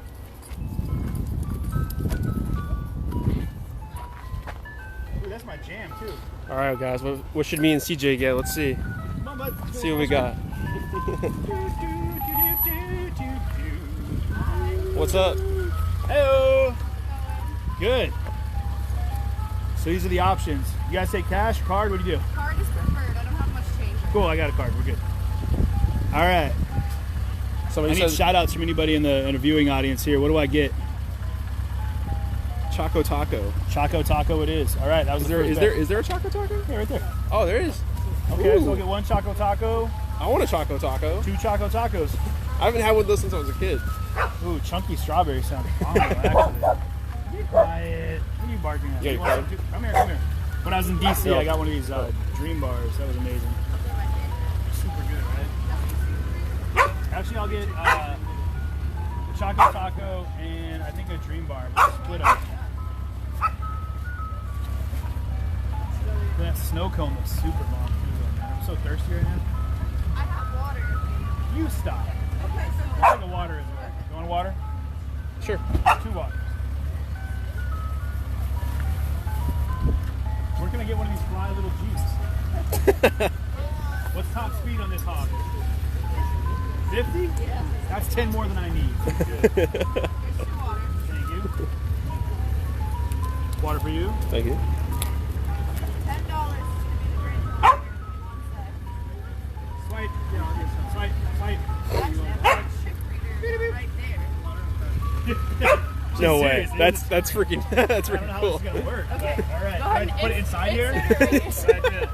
Ooh, that's my jam, too. All right, guys. What should me and CJ get? Let's see. Come on, bud. See what we got. What's up? Hey-o. Good. So these are the options. You guys take cash, card? What do you do? Card is preferred. I don't have much change. Cool, I got a card. We're good. All right. Somebody I need says shout outs from anybody in the viewing audience here. What do I get? Choco Taco. Choco Taco it is. All right, that was Is there a Choco Taco? Yeah, right there. Oh, there is. Okay, Ooh. so we'll get 1 Choco Taco, I want a Choco Taco. 2 Choco Tacos. I haven't had one of those since I was a kid. Ooh, chunky strawberry sounds phenomenal, actually. Be quiet. What are you barking at? You You got your want some- Come here, come here. When I was in DC, I got one of these dream bars. That was amazing. Super good, right? Actually, I'll get a Choco Taco and I think a dream bar. We'll split up. That snow cone looks super bomb too, man. I'm so thirsty right now. I have water. You stop. Okay, so I think the water is there. You want water? Sure. 2 waters. Where can I get one of these fly little Jeeps? What's top speed on this hog? 50? yeah, That's 10 more than I need. Good. here's 2 waters. Thank you. Water for you. Thank you. $10 is gonna be the grand Swipe. Yeah, I'll get some. Swipe. Swipe. Actually, I have a chip reader right there. No way. Serious, dude. That's freaking. That's I don't know freaking how cool. this is gonna work. Okay. But, all right. Go ahead. Put it inside here. Inside Right,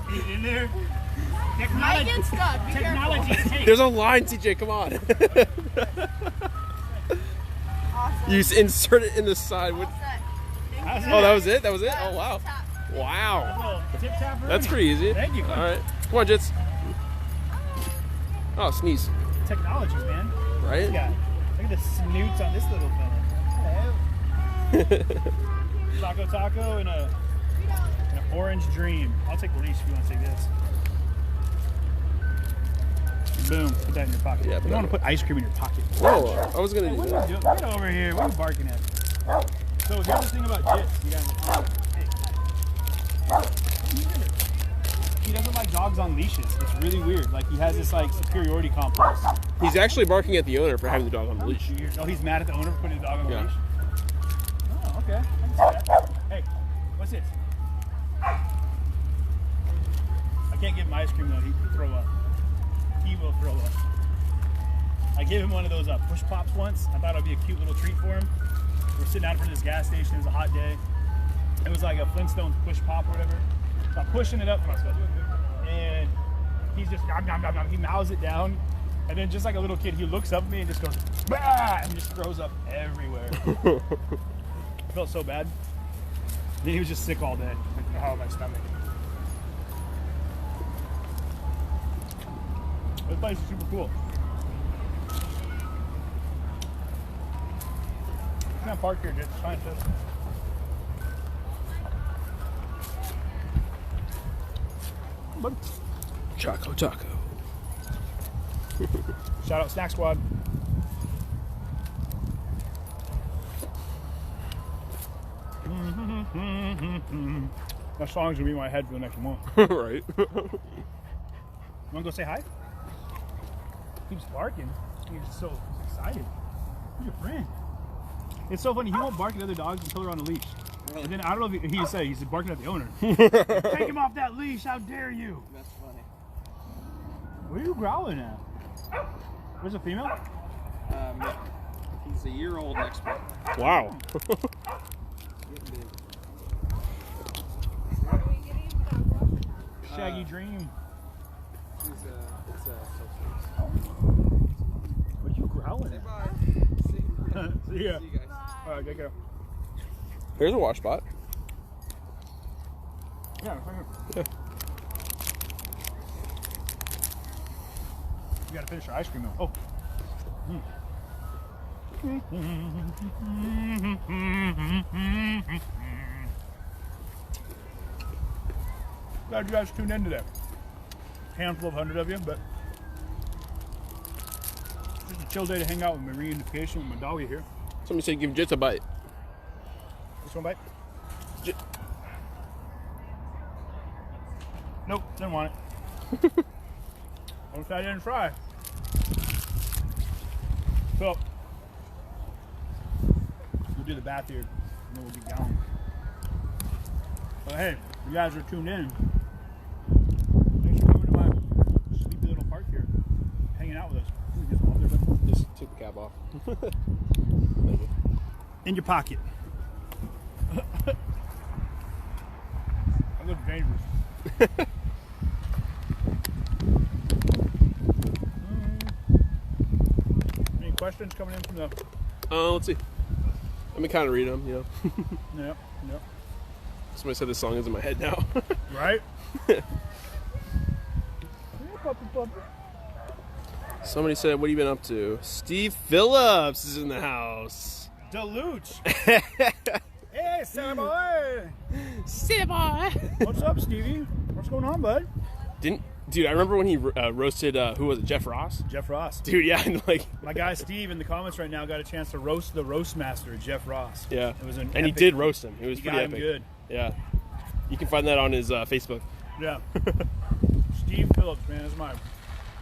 Put it in there. Might get stuck. Be Technology. careful. Hey. There's a line, CJ. Come on. Awesome. You insert it in the side. All With, set. Thank That's you. oh, that was it. That was it. Yeah, Oh wow. tap. Wow. Tip tap. That's pretty easy. Thank you. All right. Come on, Jitz. Oh, sneeze. Technology, man. Right? Yeah. Look at the snoots on this little fella. Choco Taco and an orange dream. I'll take the leash if you want to take this. Boom. Put that in your pocket. Yeah, You don't want to put ice cream in your pocket. Whoa. I was gonna Hey, do what are that. you doing? Get over here. What are you barking at? So here's the thing about Jitz. You guys, hey. He doesn't like dogs on leashes. It's really weird. Like he has this like superiority complex. He's actually barking at the owner for having the dog on the leash. Oh, he's mad at the owner for putting the dog on the Yeah. leash? Oh, okay. I can see that. Hey, what's this? I can't give him ice cream though. He will throw up. He will throw up. I gave him one of those push pops once. I thought it would be a cute little treat for him. We're sitting out in front of this gas station. It was a hot day. It was like a Flintstones push pop or whatever. So I'm pushing it up, and he's just nom, nom, nom, nom. He mouths it down, and then just like a little kid, he looks up at me and just goes, bah! And just throws up everywhere. I felt so bad. Then he was just sick all day. Like, oh, my stomach. This place is super cool. You can't park here, Jitz. It's fine, Jitz. Choco Taco. Shout out Snack Squad. That song's gonna be in my head for the next month. Right. You wanna go say hi? Keeps barking. He's just so excited. He's your friend. It's so funny. He won't bark at other dogs until they're on a leash. And then I don't know if he said he's barking at the owner. Take him off that leash! How dare you! That's funny. What are you growling at? Where's the female? He's a year old next month. Wow. Shaggy Dream. It's a substance. What are you growling Say at? bye. See ya. See you guys. Alright, take care. Here's a wash spot. Yeah, right here. Yeah. You gotta finish your ice cream though. Oh. Glad you guys tuned in today. Handful of 100 of you, but just a chill day to hang out with my reunification with my doggy here. Somebody said give Jitz a bite. This one bite? J- Nope, didn't want it. Almost I didn't try. So, we'll do the bath here, and then we'll get going. But hey, you guys are tuned in. Thanks for coming to my sleepy little park here, hanging out with us. Ooh, get some off there, bud. Just took the cap off. In your pocket. I look dangerous. Any questions coming in from the... Let's see. Let me kind of read them, you know. Yep, yep. Somebody said this song is in my head now. Right? Somebody said, what have you been up to? Steve Phillips is in the house. Deluge. Hey, Sarah boy. Steve boy. What's up, Stevie? What's going on, bud? Dude, I remember when he roasted, who was it, Jeff Ross? Jeff Ross. Dude, yeah, and like... My guy Steve in the comments right now got a chance to roast the roast master, Jeff Ross. Yeah. It was an and he epic- did roast him. It was He pretty got him epic. good. Yeah. You can find that on his Facebook. Yeah. Steve Phillips, man, is my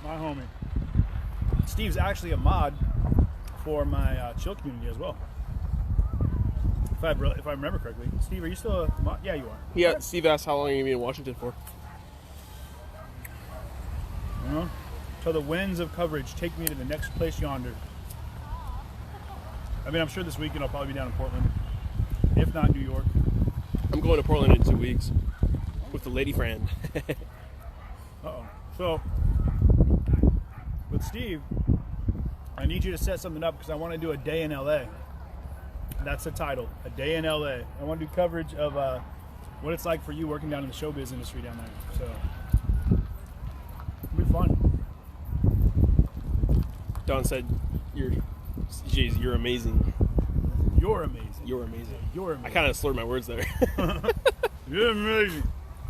homie. Steve's actually a mod for my chill community as well. If I remember correctly. Steve, are you still a mod? Yeah, you are. Yeah, Steve asked how long are you going to be in Washington for? You know? So the winds of coverage take me to the next place yonder. I mean, I'm sure this weekend I'll probably be down in Portland. If not New York. I'm going to Portland in 2 weeks with the lady friend. Uh-oh. So, with Steve, I need you to set something up because I want to do a day in LA. That's the title, a day in LA. I want to do coverage of what it's like for you working down in the showbiz industry down there. So, it'll be fun. Don said, "Jeez, you're amazing. You're amazing. You're amazing." You're amazing. I kind of slurred my words there. You're amazing.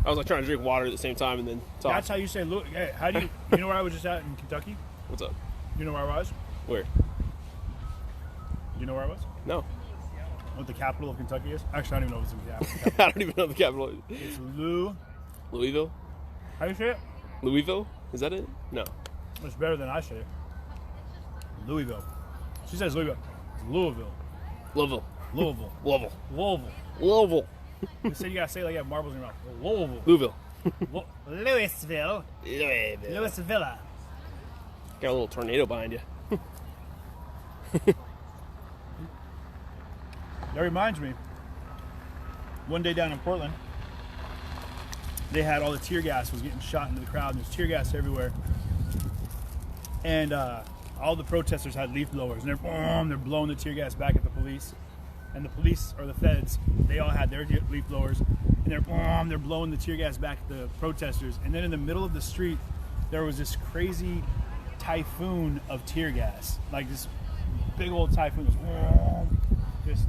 I was like trying to drink water at the same time and then talk. That's how you say, look, hey, how do you know where I was just at in Kentucky? What's up? You know where I was? Where? You know where I was? No. What the capital of Kentucky is? Actually, I don't even know if it's in the capital. I don't even know the capital. It's Louisville? How do you say it? Louisville? Is that it? No. It's better than I say it. Louisville. She says Louisville. It's Louisville. Louisville. Louisville. Louisville. Louisville. Louisville. You said you gotta say it like you have marbles in your mouth. Louisville. Louisville. Louisville. Louisville. Louisville. Got a little tornado behind you. That reminds me. One day down in Portland, they had all the tear gas was getting shot into the crowd, and there's tear gas everywhere. And all the protesters had leaf blowers, and they're blowing the tear gas back at the police. And the police, or the feds, they all had their leaf blowers, and they're blowing the tear gas back at the protesters. And then in the middle of the street, there was this crazy typhoon of tear gas, like this big old typhoon. Just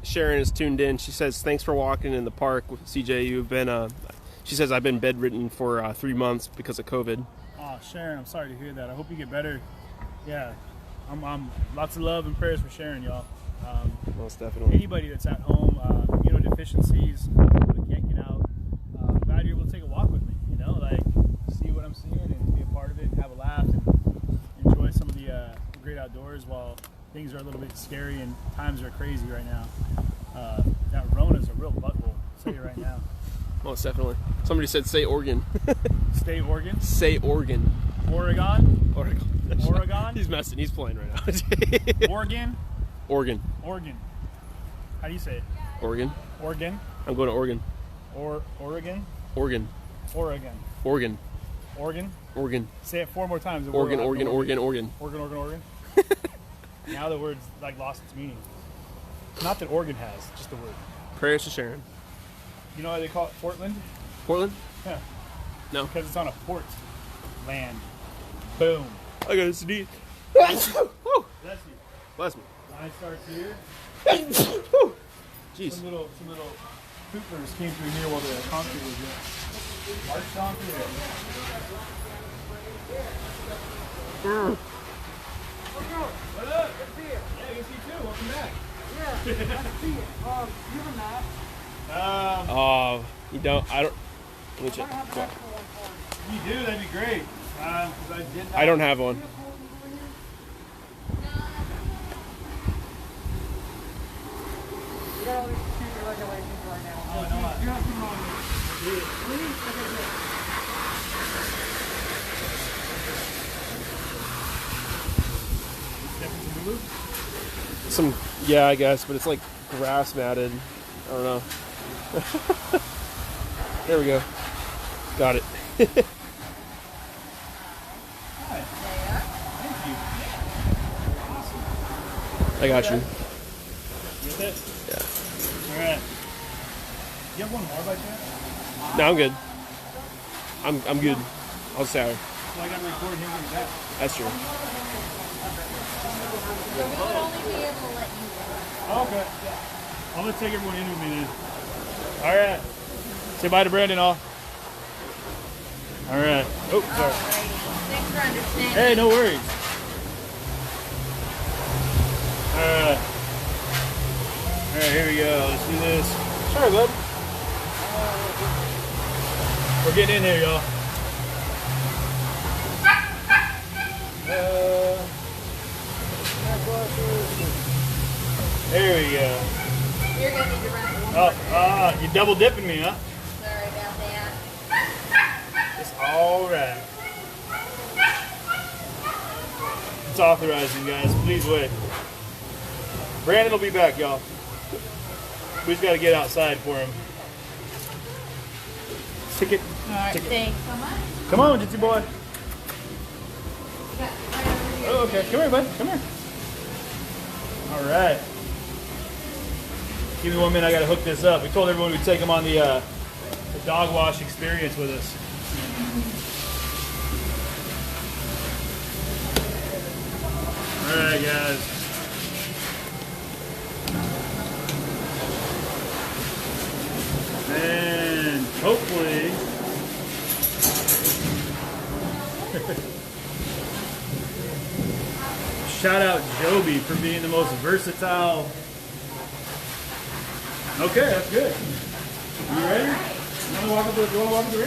Sharon is tuned in. She says, thanks for walking in the park with CJ. You've been, she says, I've been bedridden for 3 months because of COVID. Oh, Sharon, I'm sorry to hear that. I hope you get better. Yeah, I'm lots of love and prayers for Sharon, y'all. Most definitely. Anybody that's at home, immunodeficiencies, that can't get out, I'm glad you're able to take a walk with me, like see what I'm seeing and be a part of it and have a laugh and enjoy some of the great outdoors while things are a little bit scary and times are crazy right now. That Rona's a real butthole, I'll tell you right now. Most definitely. Somebody said, say Oregon. Stay Oregon? Say Oregon. Oregon? Oregon. Oregon? He's messing. He's playing right now. Oregon? Oregon. Oregon. How do you say it? Oregon. Oregon? I'm going to Oregon. Oregon? Oregon. Oregon. Oregon. Oregon? Oregon. Say it 4 more times. Oregon, Oregon, Oregon, Oregon. Oregon, Oregon, Oregon. Now the word's like lost its meaning. Not that Oregon has, just the word. Prayers to Sharon. You know why they call it Portland? Portland? Yeah. No. Because it's on a port land. Boom. I got a sneeze. Bless you. Bless me. Line starts here. Jeez. Some little poopers came through here while the concert was in. Marched on through there. What up? Good to see you. Yeah, good to see you too. Welcome back. Yeah, nice to see you. You have a map? Oh, you don't. I don't. Let me check. I have an actual one for you. You do, that'd be great. 'Cause I don't have one. You got all these stupid regulations right now. Oh, I know. You have some wrong with it. Please? Okay, good. Some, yeah, I guess, but it's like grass matted. I don't know. There we go. Got it. Hi. Thank you. I got you. Get it? Yeah. All right. You have one more by chance? No, I'm good. I'm good. I'll say So I got to record him when he's back. that's true. So we would only be able to let you in. Oh, okay. I'm going to take everyone in with me then. All right. Say bye to Brandon, all. All right. Oh, sorry. Alrighty. Thanks for understanding. Hey, no worries. All right. All right, here we go. Let's do this. Sorry, bud. We're getting in here, y'all. There we go. You're going to need to run. Oh, you double dipping me, huh? Sorry about that. It's all right. It's authorizing, guys. Please wait. Brandon will be back, y'all. We just got to get outside for him. Ticket. Alright, Ticket. thanks so much. Come on, Jitzy boy. You got right over here. Oh, okay. Come here, bud. Come here. All right. Give me 1 minute. I got to hook this up. We told everyone we'd take them on the dog wash experience with us. All right, guys. And hopefully, shout out Joby for being the most versatile. Okay, that's good. You ready? You want to walk up the ramp? Up the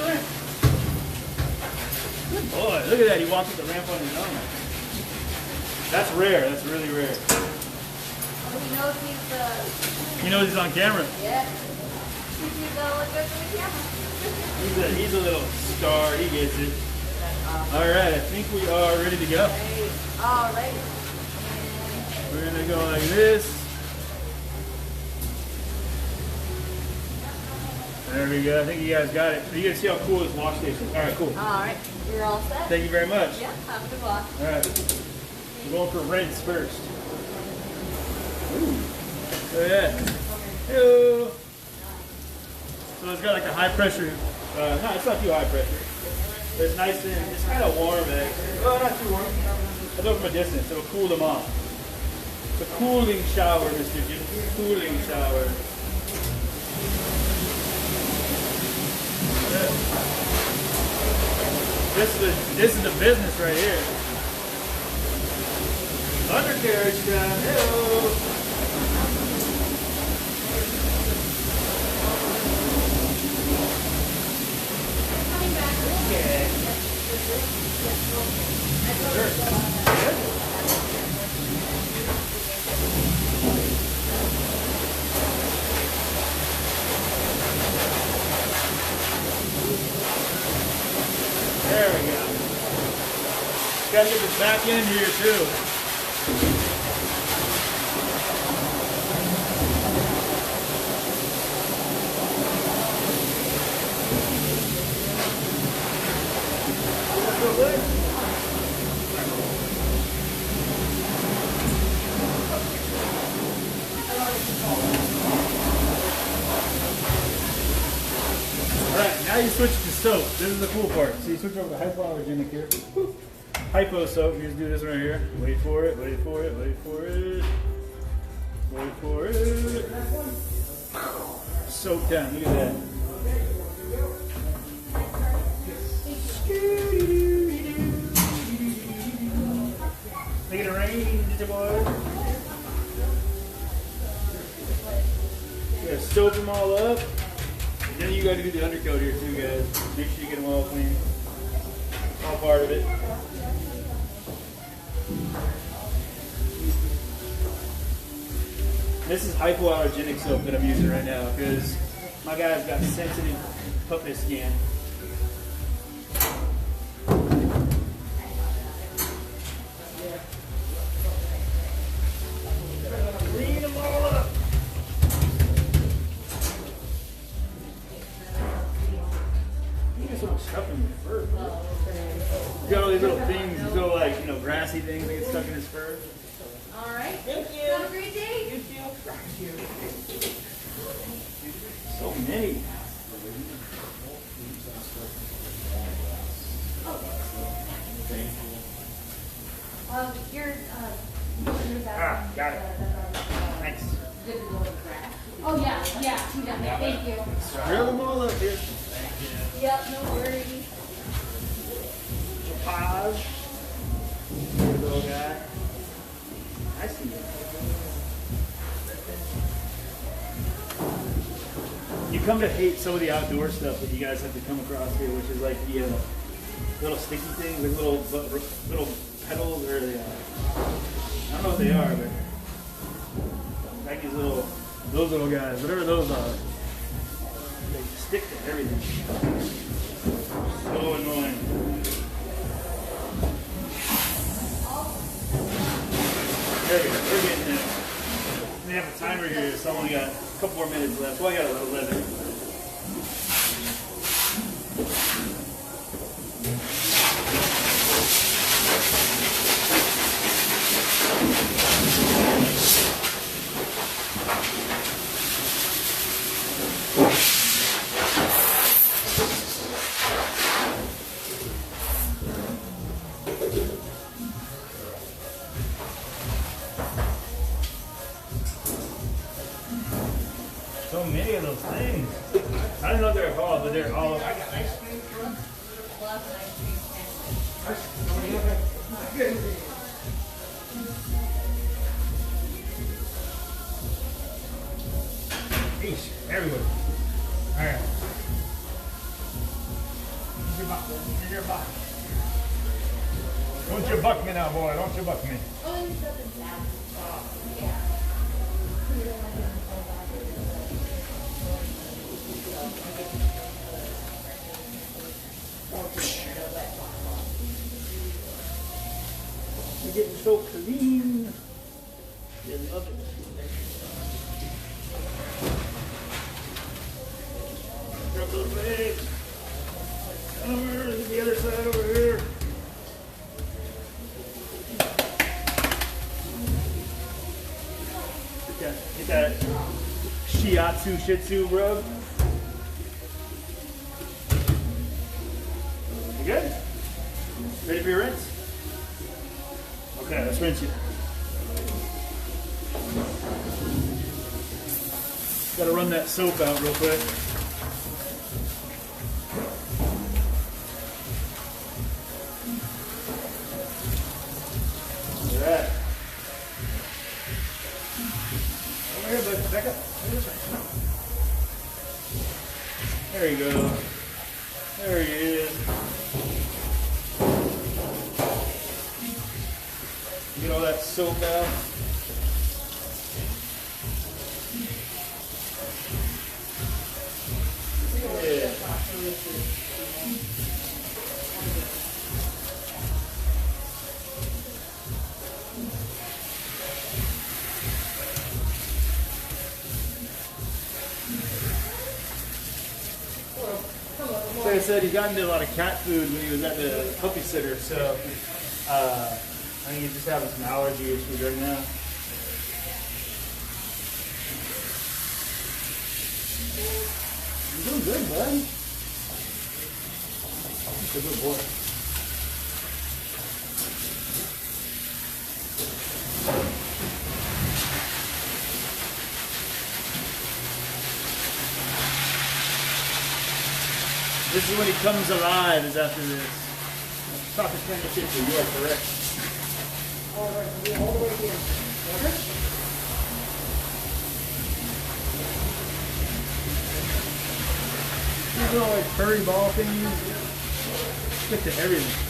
ramp. Good boy. Look at that. He walked up the ramp on his own. That's rare. That's really rare. He knows he's He knows he's on camera. yeah. He's look good for the camera. He's a little star. He gets it. All right. I think we are ready to go. Alright. We're going to go like this. There we go. I think you guys got it. You can see how cool this wash station is. All right, cool. All right, you're all set. Thank you very much. Yeah, have a good wash. All right. We're going for rinse first. Ooh. Look at that. Hello. So it's got like a high pressure. No, it's not too high pressure. But it's nice and it's kind of warm, man. Oh, not too warm. I know from a distance. It'll cool them off. It's a cooling shower, Mr. Jitz. Cooling shower. Yeah. This is the business right here. Undercarriage time. Hello. Okay. Sure. There we go. Gotta get this back in here too. Alright, now you switch to soap. This is the cool part. So you switch over to hypoallergenic here. Hypo soap, you just do this right here. Wait for it, wait for it, wait for it. Wait for it. Soap down, look at that. Make it rain, boy. You gotta soap them all up. And then you gotta do the undercoat here too, guys. Make sure you get them all clean. All part of it. This is hypoallergenic soap that I'm using right now because my guy's got sensitive puppy skin. Clean them all up. You got so much stuff in your fur. You got all these little things, these little like, grassy things that get stuck in his fur. All right. Thank you. Have a great day. You too. So many. You're Got it. Thanks. Oh yeah, thank you. Drill them all up here. Yep, no worries. Pause. Good little guy. I see you. You come to hate some of the outdoor stuff that you guys have to come across here, which is like the little sticky things, like little petals, or the, I don't know what they are, but like those little guys, whatever those are, they stick to everything. So annoying. There we go, we're getting there. We have a timer here, so I only got a couple more minutes left. Well, I got 11. So many of those things. I don't know what they're called, but they're all. I got ice cream truck. Eesh, everywhere. All right. Get your buck. Don't you buck me now, boy. Don't you buck me. You're getting so clean. You love it. Wait. Over to the other side over here. Get that shiatsu shih tzu rub. You good? Ready for your rinse? Okay, let's rinse you. Gotta run that soap out real quick. Look at that. Over here, bud. Back up. There you go. There he is. Get all that soap out. Yeah. Like I said, he got into a lot of cat food when he was at the puppy sitter, so I think he's just having some allergy issues right now. You're doing good, bud. You're a good boy. This is when he comes alive, is after this. Stop his playing the shit, so you are correct. All the way here. Okay? These little like furry ball things stick to everything.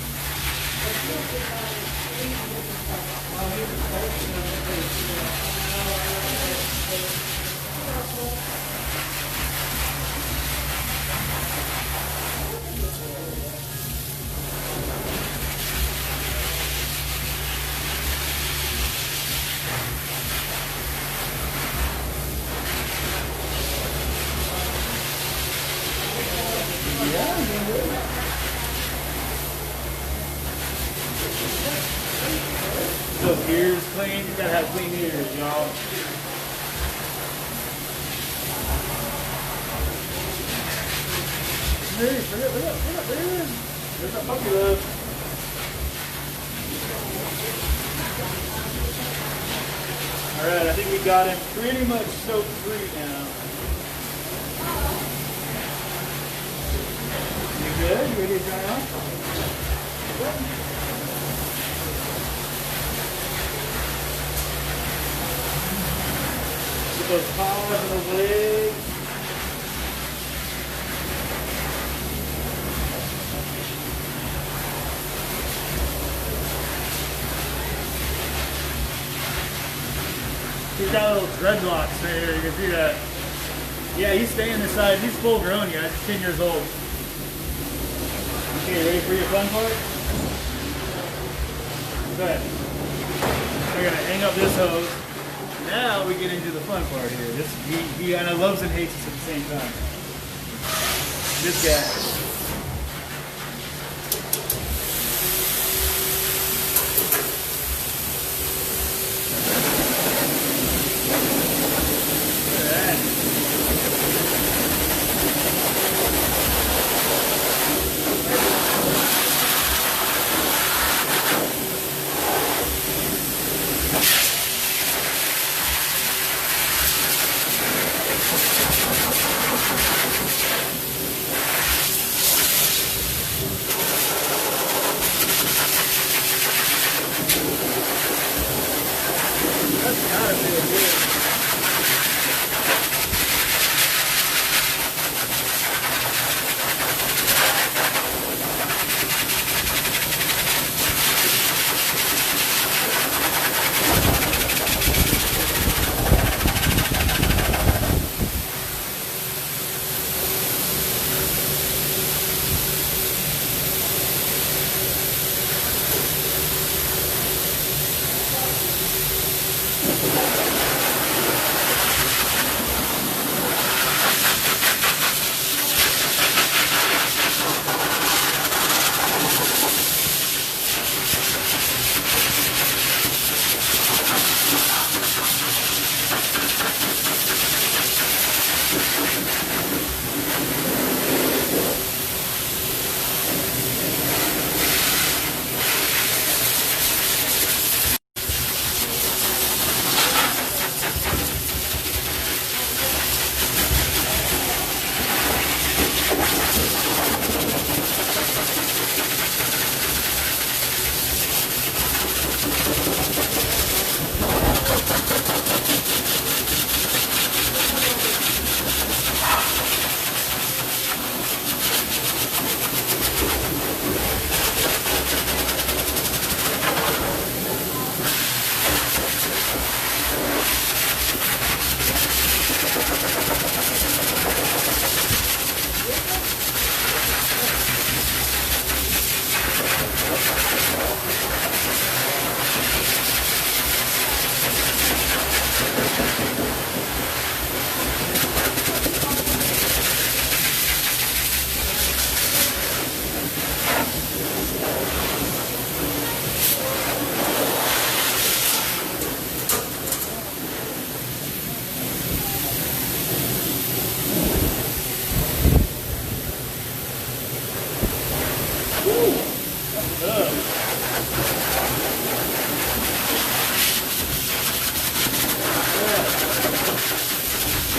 'Alright, I think we got him pretty much soap free now. You good? You ready to dry off? Get those paws and those legs. He's got little dreadlocks right here, you can see that. Yeah, he's staying this size. He's full grown, guys. He's 10 years old. Okay, ready for your fun part? Go ahead. We're gonna hang up this hose. Now we get into the fun part here. He kind of loves and hates us at the same time. This guy.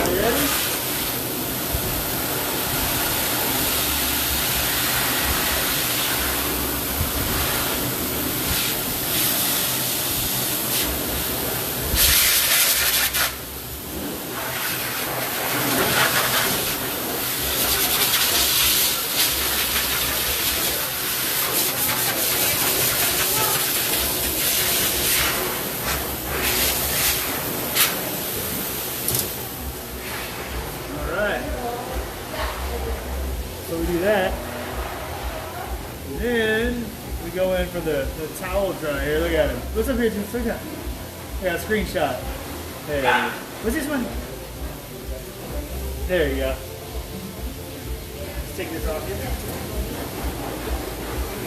Are you ready? So we do that. And then we go in for the towel dry here. Look at him. What's up here, Jitz? Look at that. I got a screenshot. There it is. What's this one? There you go. Let's take this off here.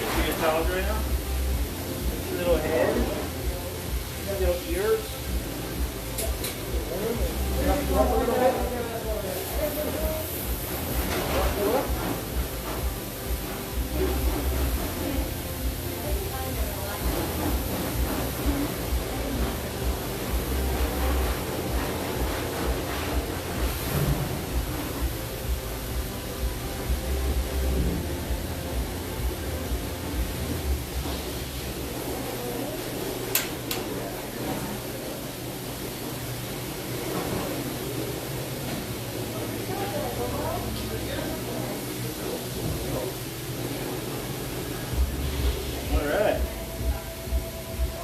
See your towel dry now? Little head. Got little ears. Up a little bit.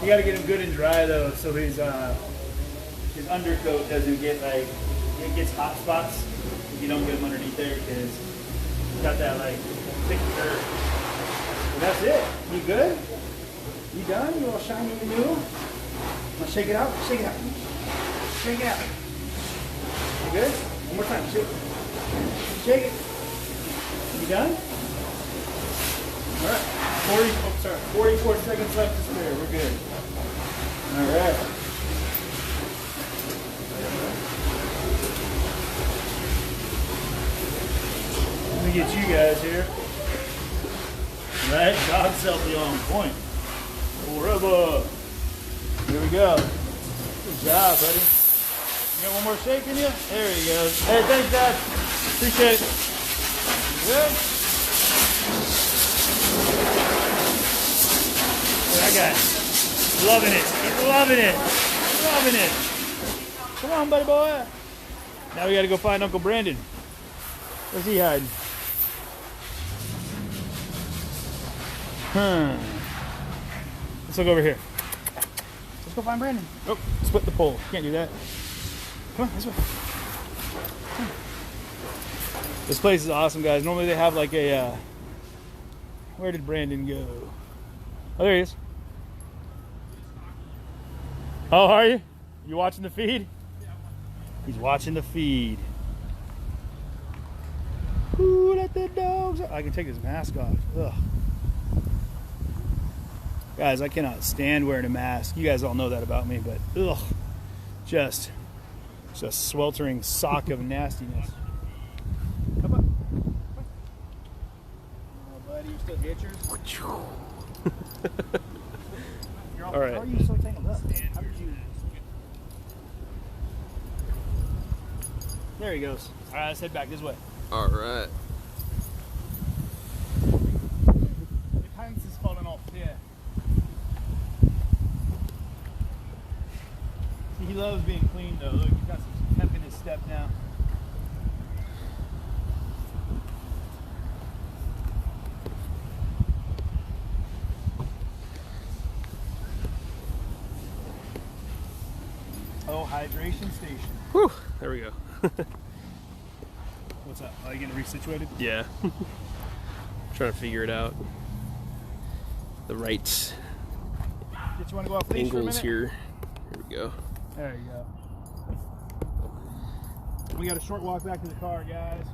You gotta get him good and dry though, so his undercoat doesn't get like, it gets hot spots if you don't get him underneath there because he's got that like thick dirt. And that's it. You good? You done? You all shiny and new? Now shake it out. Shake it out. Shake it out. You good? One more time. Shake it. Shake it. You done? All right. 44 seconds left to spare. We're good. All right. Let me get you guys here. Right? Dog selfie on point. Forever. Here we go. Good job, buddy. You got one more shake in you? There he goes. Hey, thanks, Dad. Appreciate it. Good? I got it. Loving it. He's loving it. Loving it. Come on, buddy boy. Now we got to go find Uncle Brandon. Where's he hiding? Let's look over here. Let's go find Brandon. Oh, split the pole. Can't do that. Come on, this way. This place is awesome, guys. Normally they have like a, where did Brandon go? Oh, there he is. Oh, are you? You watching the feed? He's watching the feed. Ooh, let the dogs out. I can take his mask off. Ugh. Guys, I cannot stand wearing a mask. You guys all know that about me, but ugh. Just a sweltering sock of nastiness. Come on. Oh, buddy, you still hitchers? All right. How are you so tangled up? How did you? There he goes. All right, let's head back this way. All right. The pants is falling off here. See, he loves being clean though. Look, he's got some pep in his step now. Oh, hydration station. Whew. There we go. What's up? Are you getting resituated? Yeah. Trying to figure it out. The right Did you want to go off leash for a angles minute? here. Here we go. There you go. We got a short walk back to the car, guys.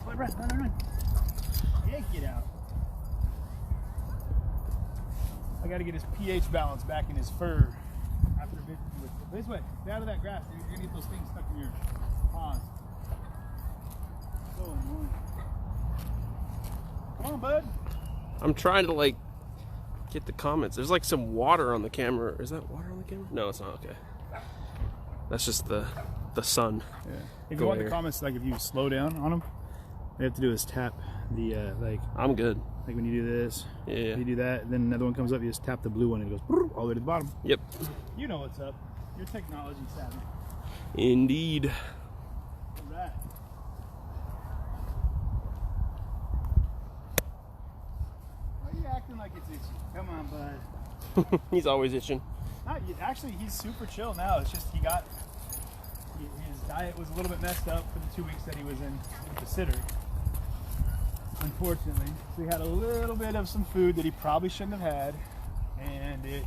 Run. Yeah, get out. I got to get his pH balance back in his fur. After a bit, this way. Stay out of that grass. You're gonna get those things stuck in your paws. So annoying. Come on, bud. I'm trying to like get the comments. There's like some water on the camera. Is that water on the camera? No, it's not. Okay. That's just the sun. Yeah. If you want the comments, like if you slow down on them, all you have to do is tap the like. I'm good. Like when you do this, Yeah. you do that, and then another one comes up. You just tap the blue one, and it goes all the way to the bottom. Yep. You know what's up. You're technology savvy. Indeed. All right. Why are you acting like it's itchy? Come on, bud. He's always itching. Actually, he's super chill now. It's just his diet was a little bit messed up for the 2 weeks that he was in with the sitter. Unfortunately, so he had a little bit of some food that he probably shouldn't have had, and it,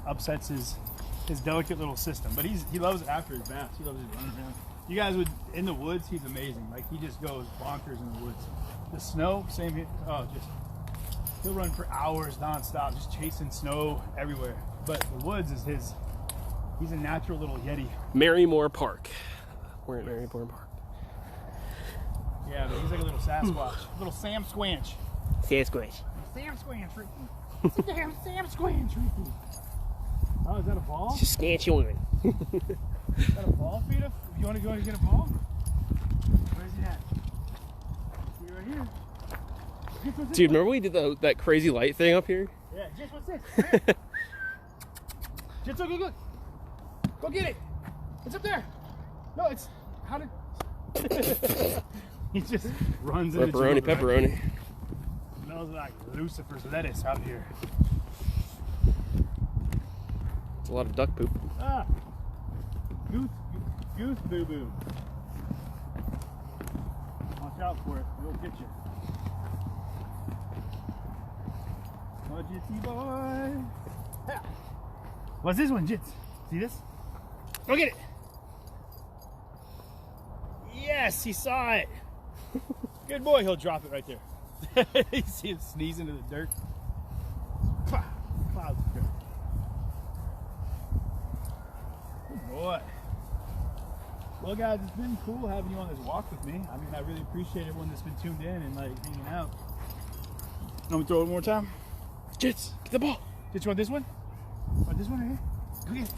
upsets his delicate little system. But he loves it after his baths. He loves his running around. You guys would in the woods. He's amazing. Like he just goes bonkers in the woods. The snow, same here. Oh, he'll run for hours nonstop, just chasing snow everywhere. But the woods is his. He's a natural little yeti. Marymore Park. We're at Marymore Park. Yeah, but he's like a little Sasquatch, little Sam Squanch. Sasquatch. Sam Squanch, Ricky. It's a damn Sam Squanch, Ricky. Oh, is that a ball? It's a sketchy one. Is that a ball for you to? You want to go and get a ball? Where's he at? He's right here. Dude, remember we did that crazy light thing up here? Yeah, Jitz, what's this? Jitz, go. Go get it. It's up there. No, it's how did? He just runs into Pepperoni. Smells like Lucifer's lettuce out here. It's a lot of duck poop. Ah, goose boo boo. Watch out for it. It'll get you. Oh, Jitzy boy. Ha. What's this one, Jitz? See this? Go get it. Yes, he saw it. Good boy. He'll drop it right there. You see him sneeze into the dirt. Clouds of dirt. Good boy. Well, guys, it's been cool having you on this walk with me. I mean, I really appreciate everyone that's been tuned in and like hanging out. Want me to throw it one more time? Jitz, get the ball. Jitz, you want this one? Want this one right here? Go get it.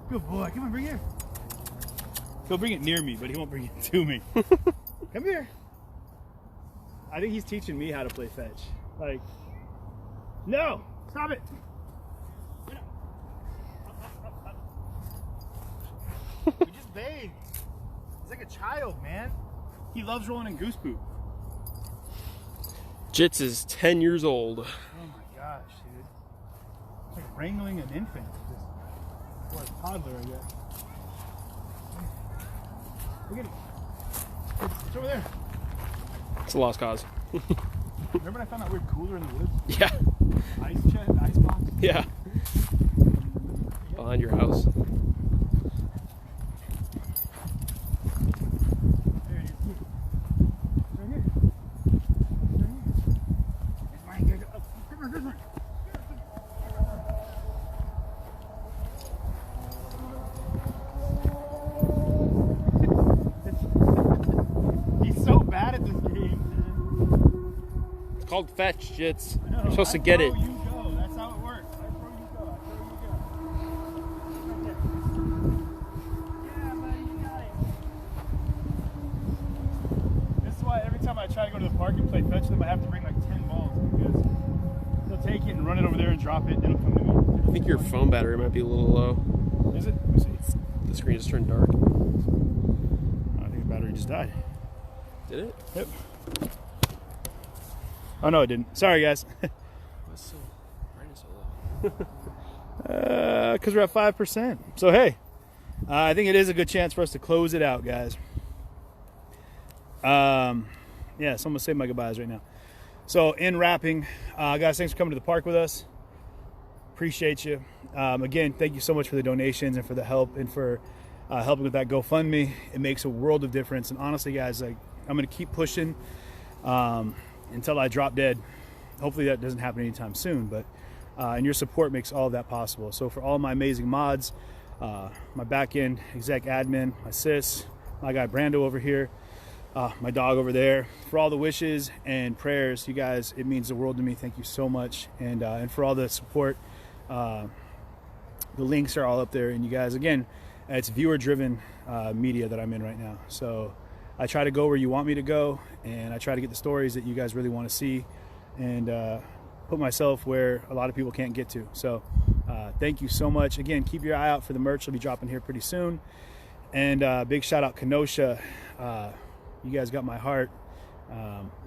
Good boy. Come on, bring it here. He'll bring it near me, but he won't bring it to me. Come here. I think he's teaching me how to play fetch. Like, no, stop it. We just bathed. He's like a child, man. He loves rolling in goose poop. Jitz is 10 years old. Oh my gosh, dude. It's like wrangling an infant. Or a toddler, I guess. Look at it. It's over there. It's a lost cause. Remember when I found that weird cooler in the woods? Yeah. Ice box? Yeah. Behind your house. There it is. Right here. Right here. It's mine. Here. Oh, come on, this one. He's so bad at this game, man. It's called fetch, Jitz. I know. You're supposed to I get throw, it. You go. That's how it works. I throw, you go. I throw, you go. Right there. Yeah, buddy, you got it. This is why every time I try to go to the park and play fetch with them, I have to bring like 10 balls because they'll take it and run it over there and drop it, then it'll come to me. I think your phone battery might be a little low. Is it? Let me see. The screen just turned dark. I think the battery just died. Did it? Yep. Oh no, it didn't. Sorry, guys. What's so brightness so low? Because we're at 5%. So hey, I think it is a good chance for us to close it out, guys. Yeah, someone say my goodbyes right now. So in wrapping, guys, thanks for coming to the park with us. Appreciate you. Again, thank you so much for the donations and for the help and for helping with that GoFundMe. It makes a world of difference. And honestly, guys, like I'm going to keep pushing until I drop dead. Hopefully that doesn't happen anytime soon. But and your support makes all of that possible. So for all my amazing mods, my back end exec admin, my sis, my guy Brando over here, my dog over there, for all the wishes and prayers. You guys, it means the world to me. Thank you so much. And for all the support. The links are all up there. And you guys, again, it's viewer-driven media that I'm in right now. So I try to go where you want me to go, and I try to get the stories that you guys really want to see, and put myself where a lot of people can't get to. So thank you so much. Again, keep your eye out for the merch. I'll be dropping here pretty soon. And big shout out Kenosha. You guys got my heart.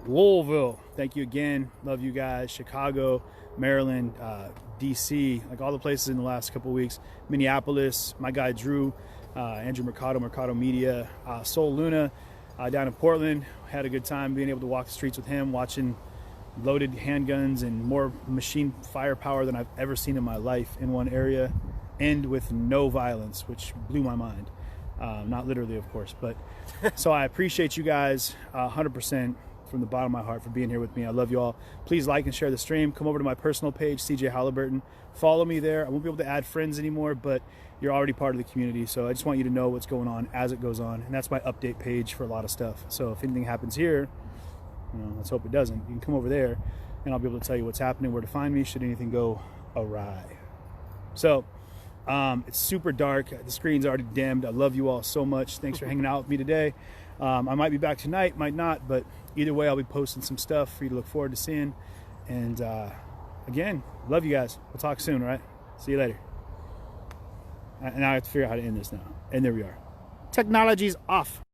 Louisville, thank you again. Love you guys. Chicago, Maryland, DC, like all the places in the last couple of weeks. Minneapolis, my guy Drew, Andrew Mercado Media, Soul Luna down in Portland. Had a good time being able to walk the streets with him, watching loaded handguns and more machine firepower than I've ever seen in my life in one area, and with no violence, which blew my mind. Not literally, of course, but so I appreciate you guys 100% from the bottom of my heart for being here with me. I love you all. Please like and share the stream. Come over to my personal page, CJ Halliburton. Follow me there. I won't be able to add friends anymore, but you're already part of the community. So I just want you to know what's going on as it goes on. And that's my update page for a lot of stuff. So if anything happens here, let's hope it doesn't. You can come over there and I'll be able to tell you what's happening, where to find me should anything go awry. So it's super dark. The screen's already dimmed. I love you all so much. Thanks for hanging out with me today. I might be back tonight, might not, but either way, I'll be posting some stuff for you to look forward to seeing. And again, love you guys. We'll talk soon, all right? See you later. And now I have to figure out how to end this now. And there we are. Technology's off.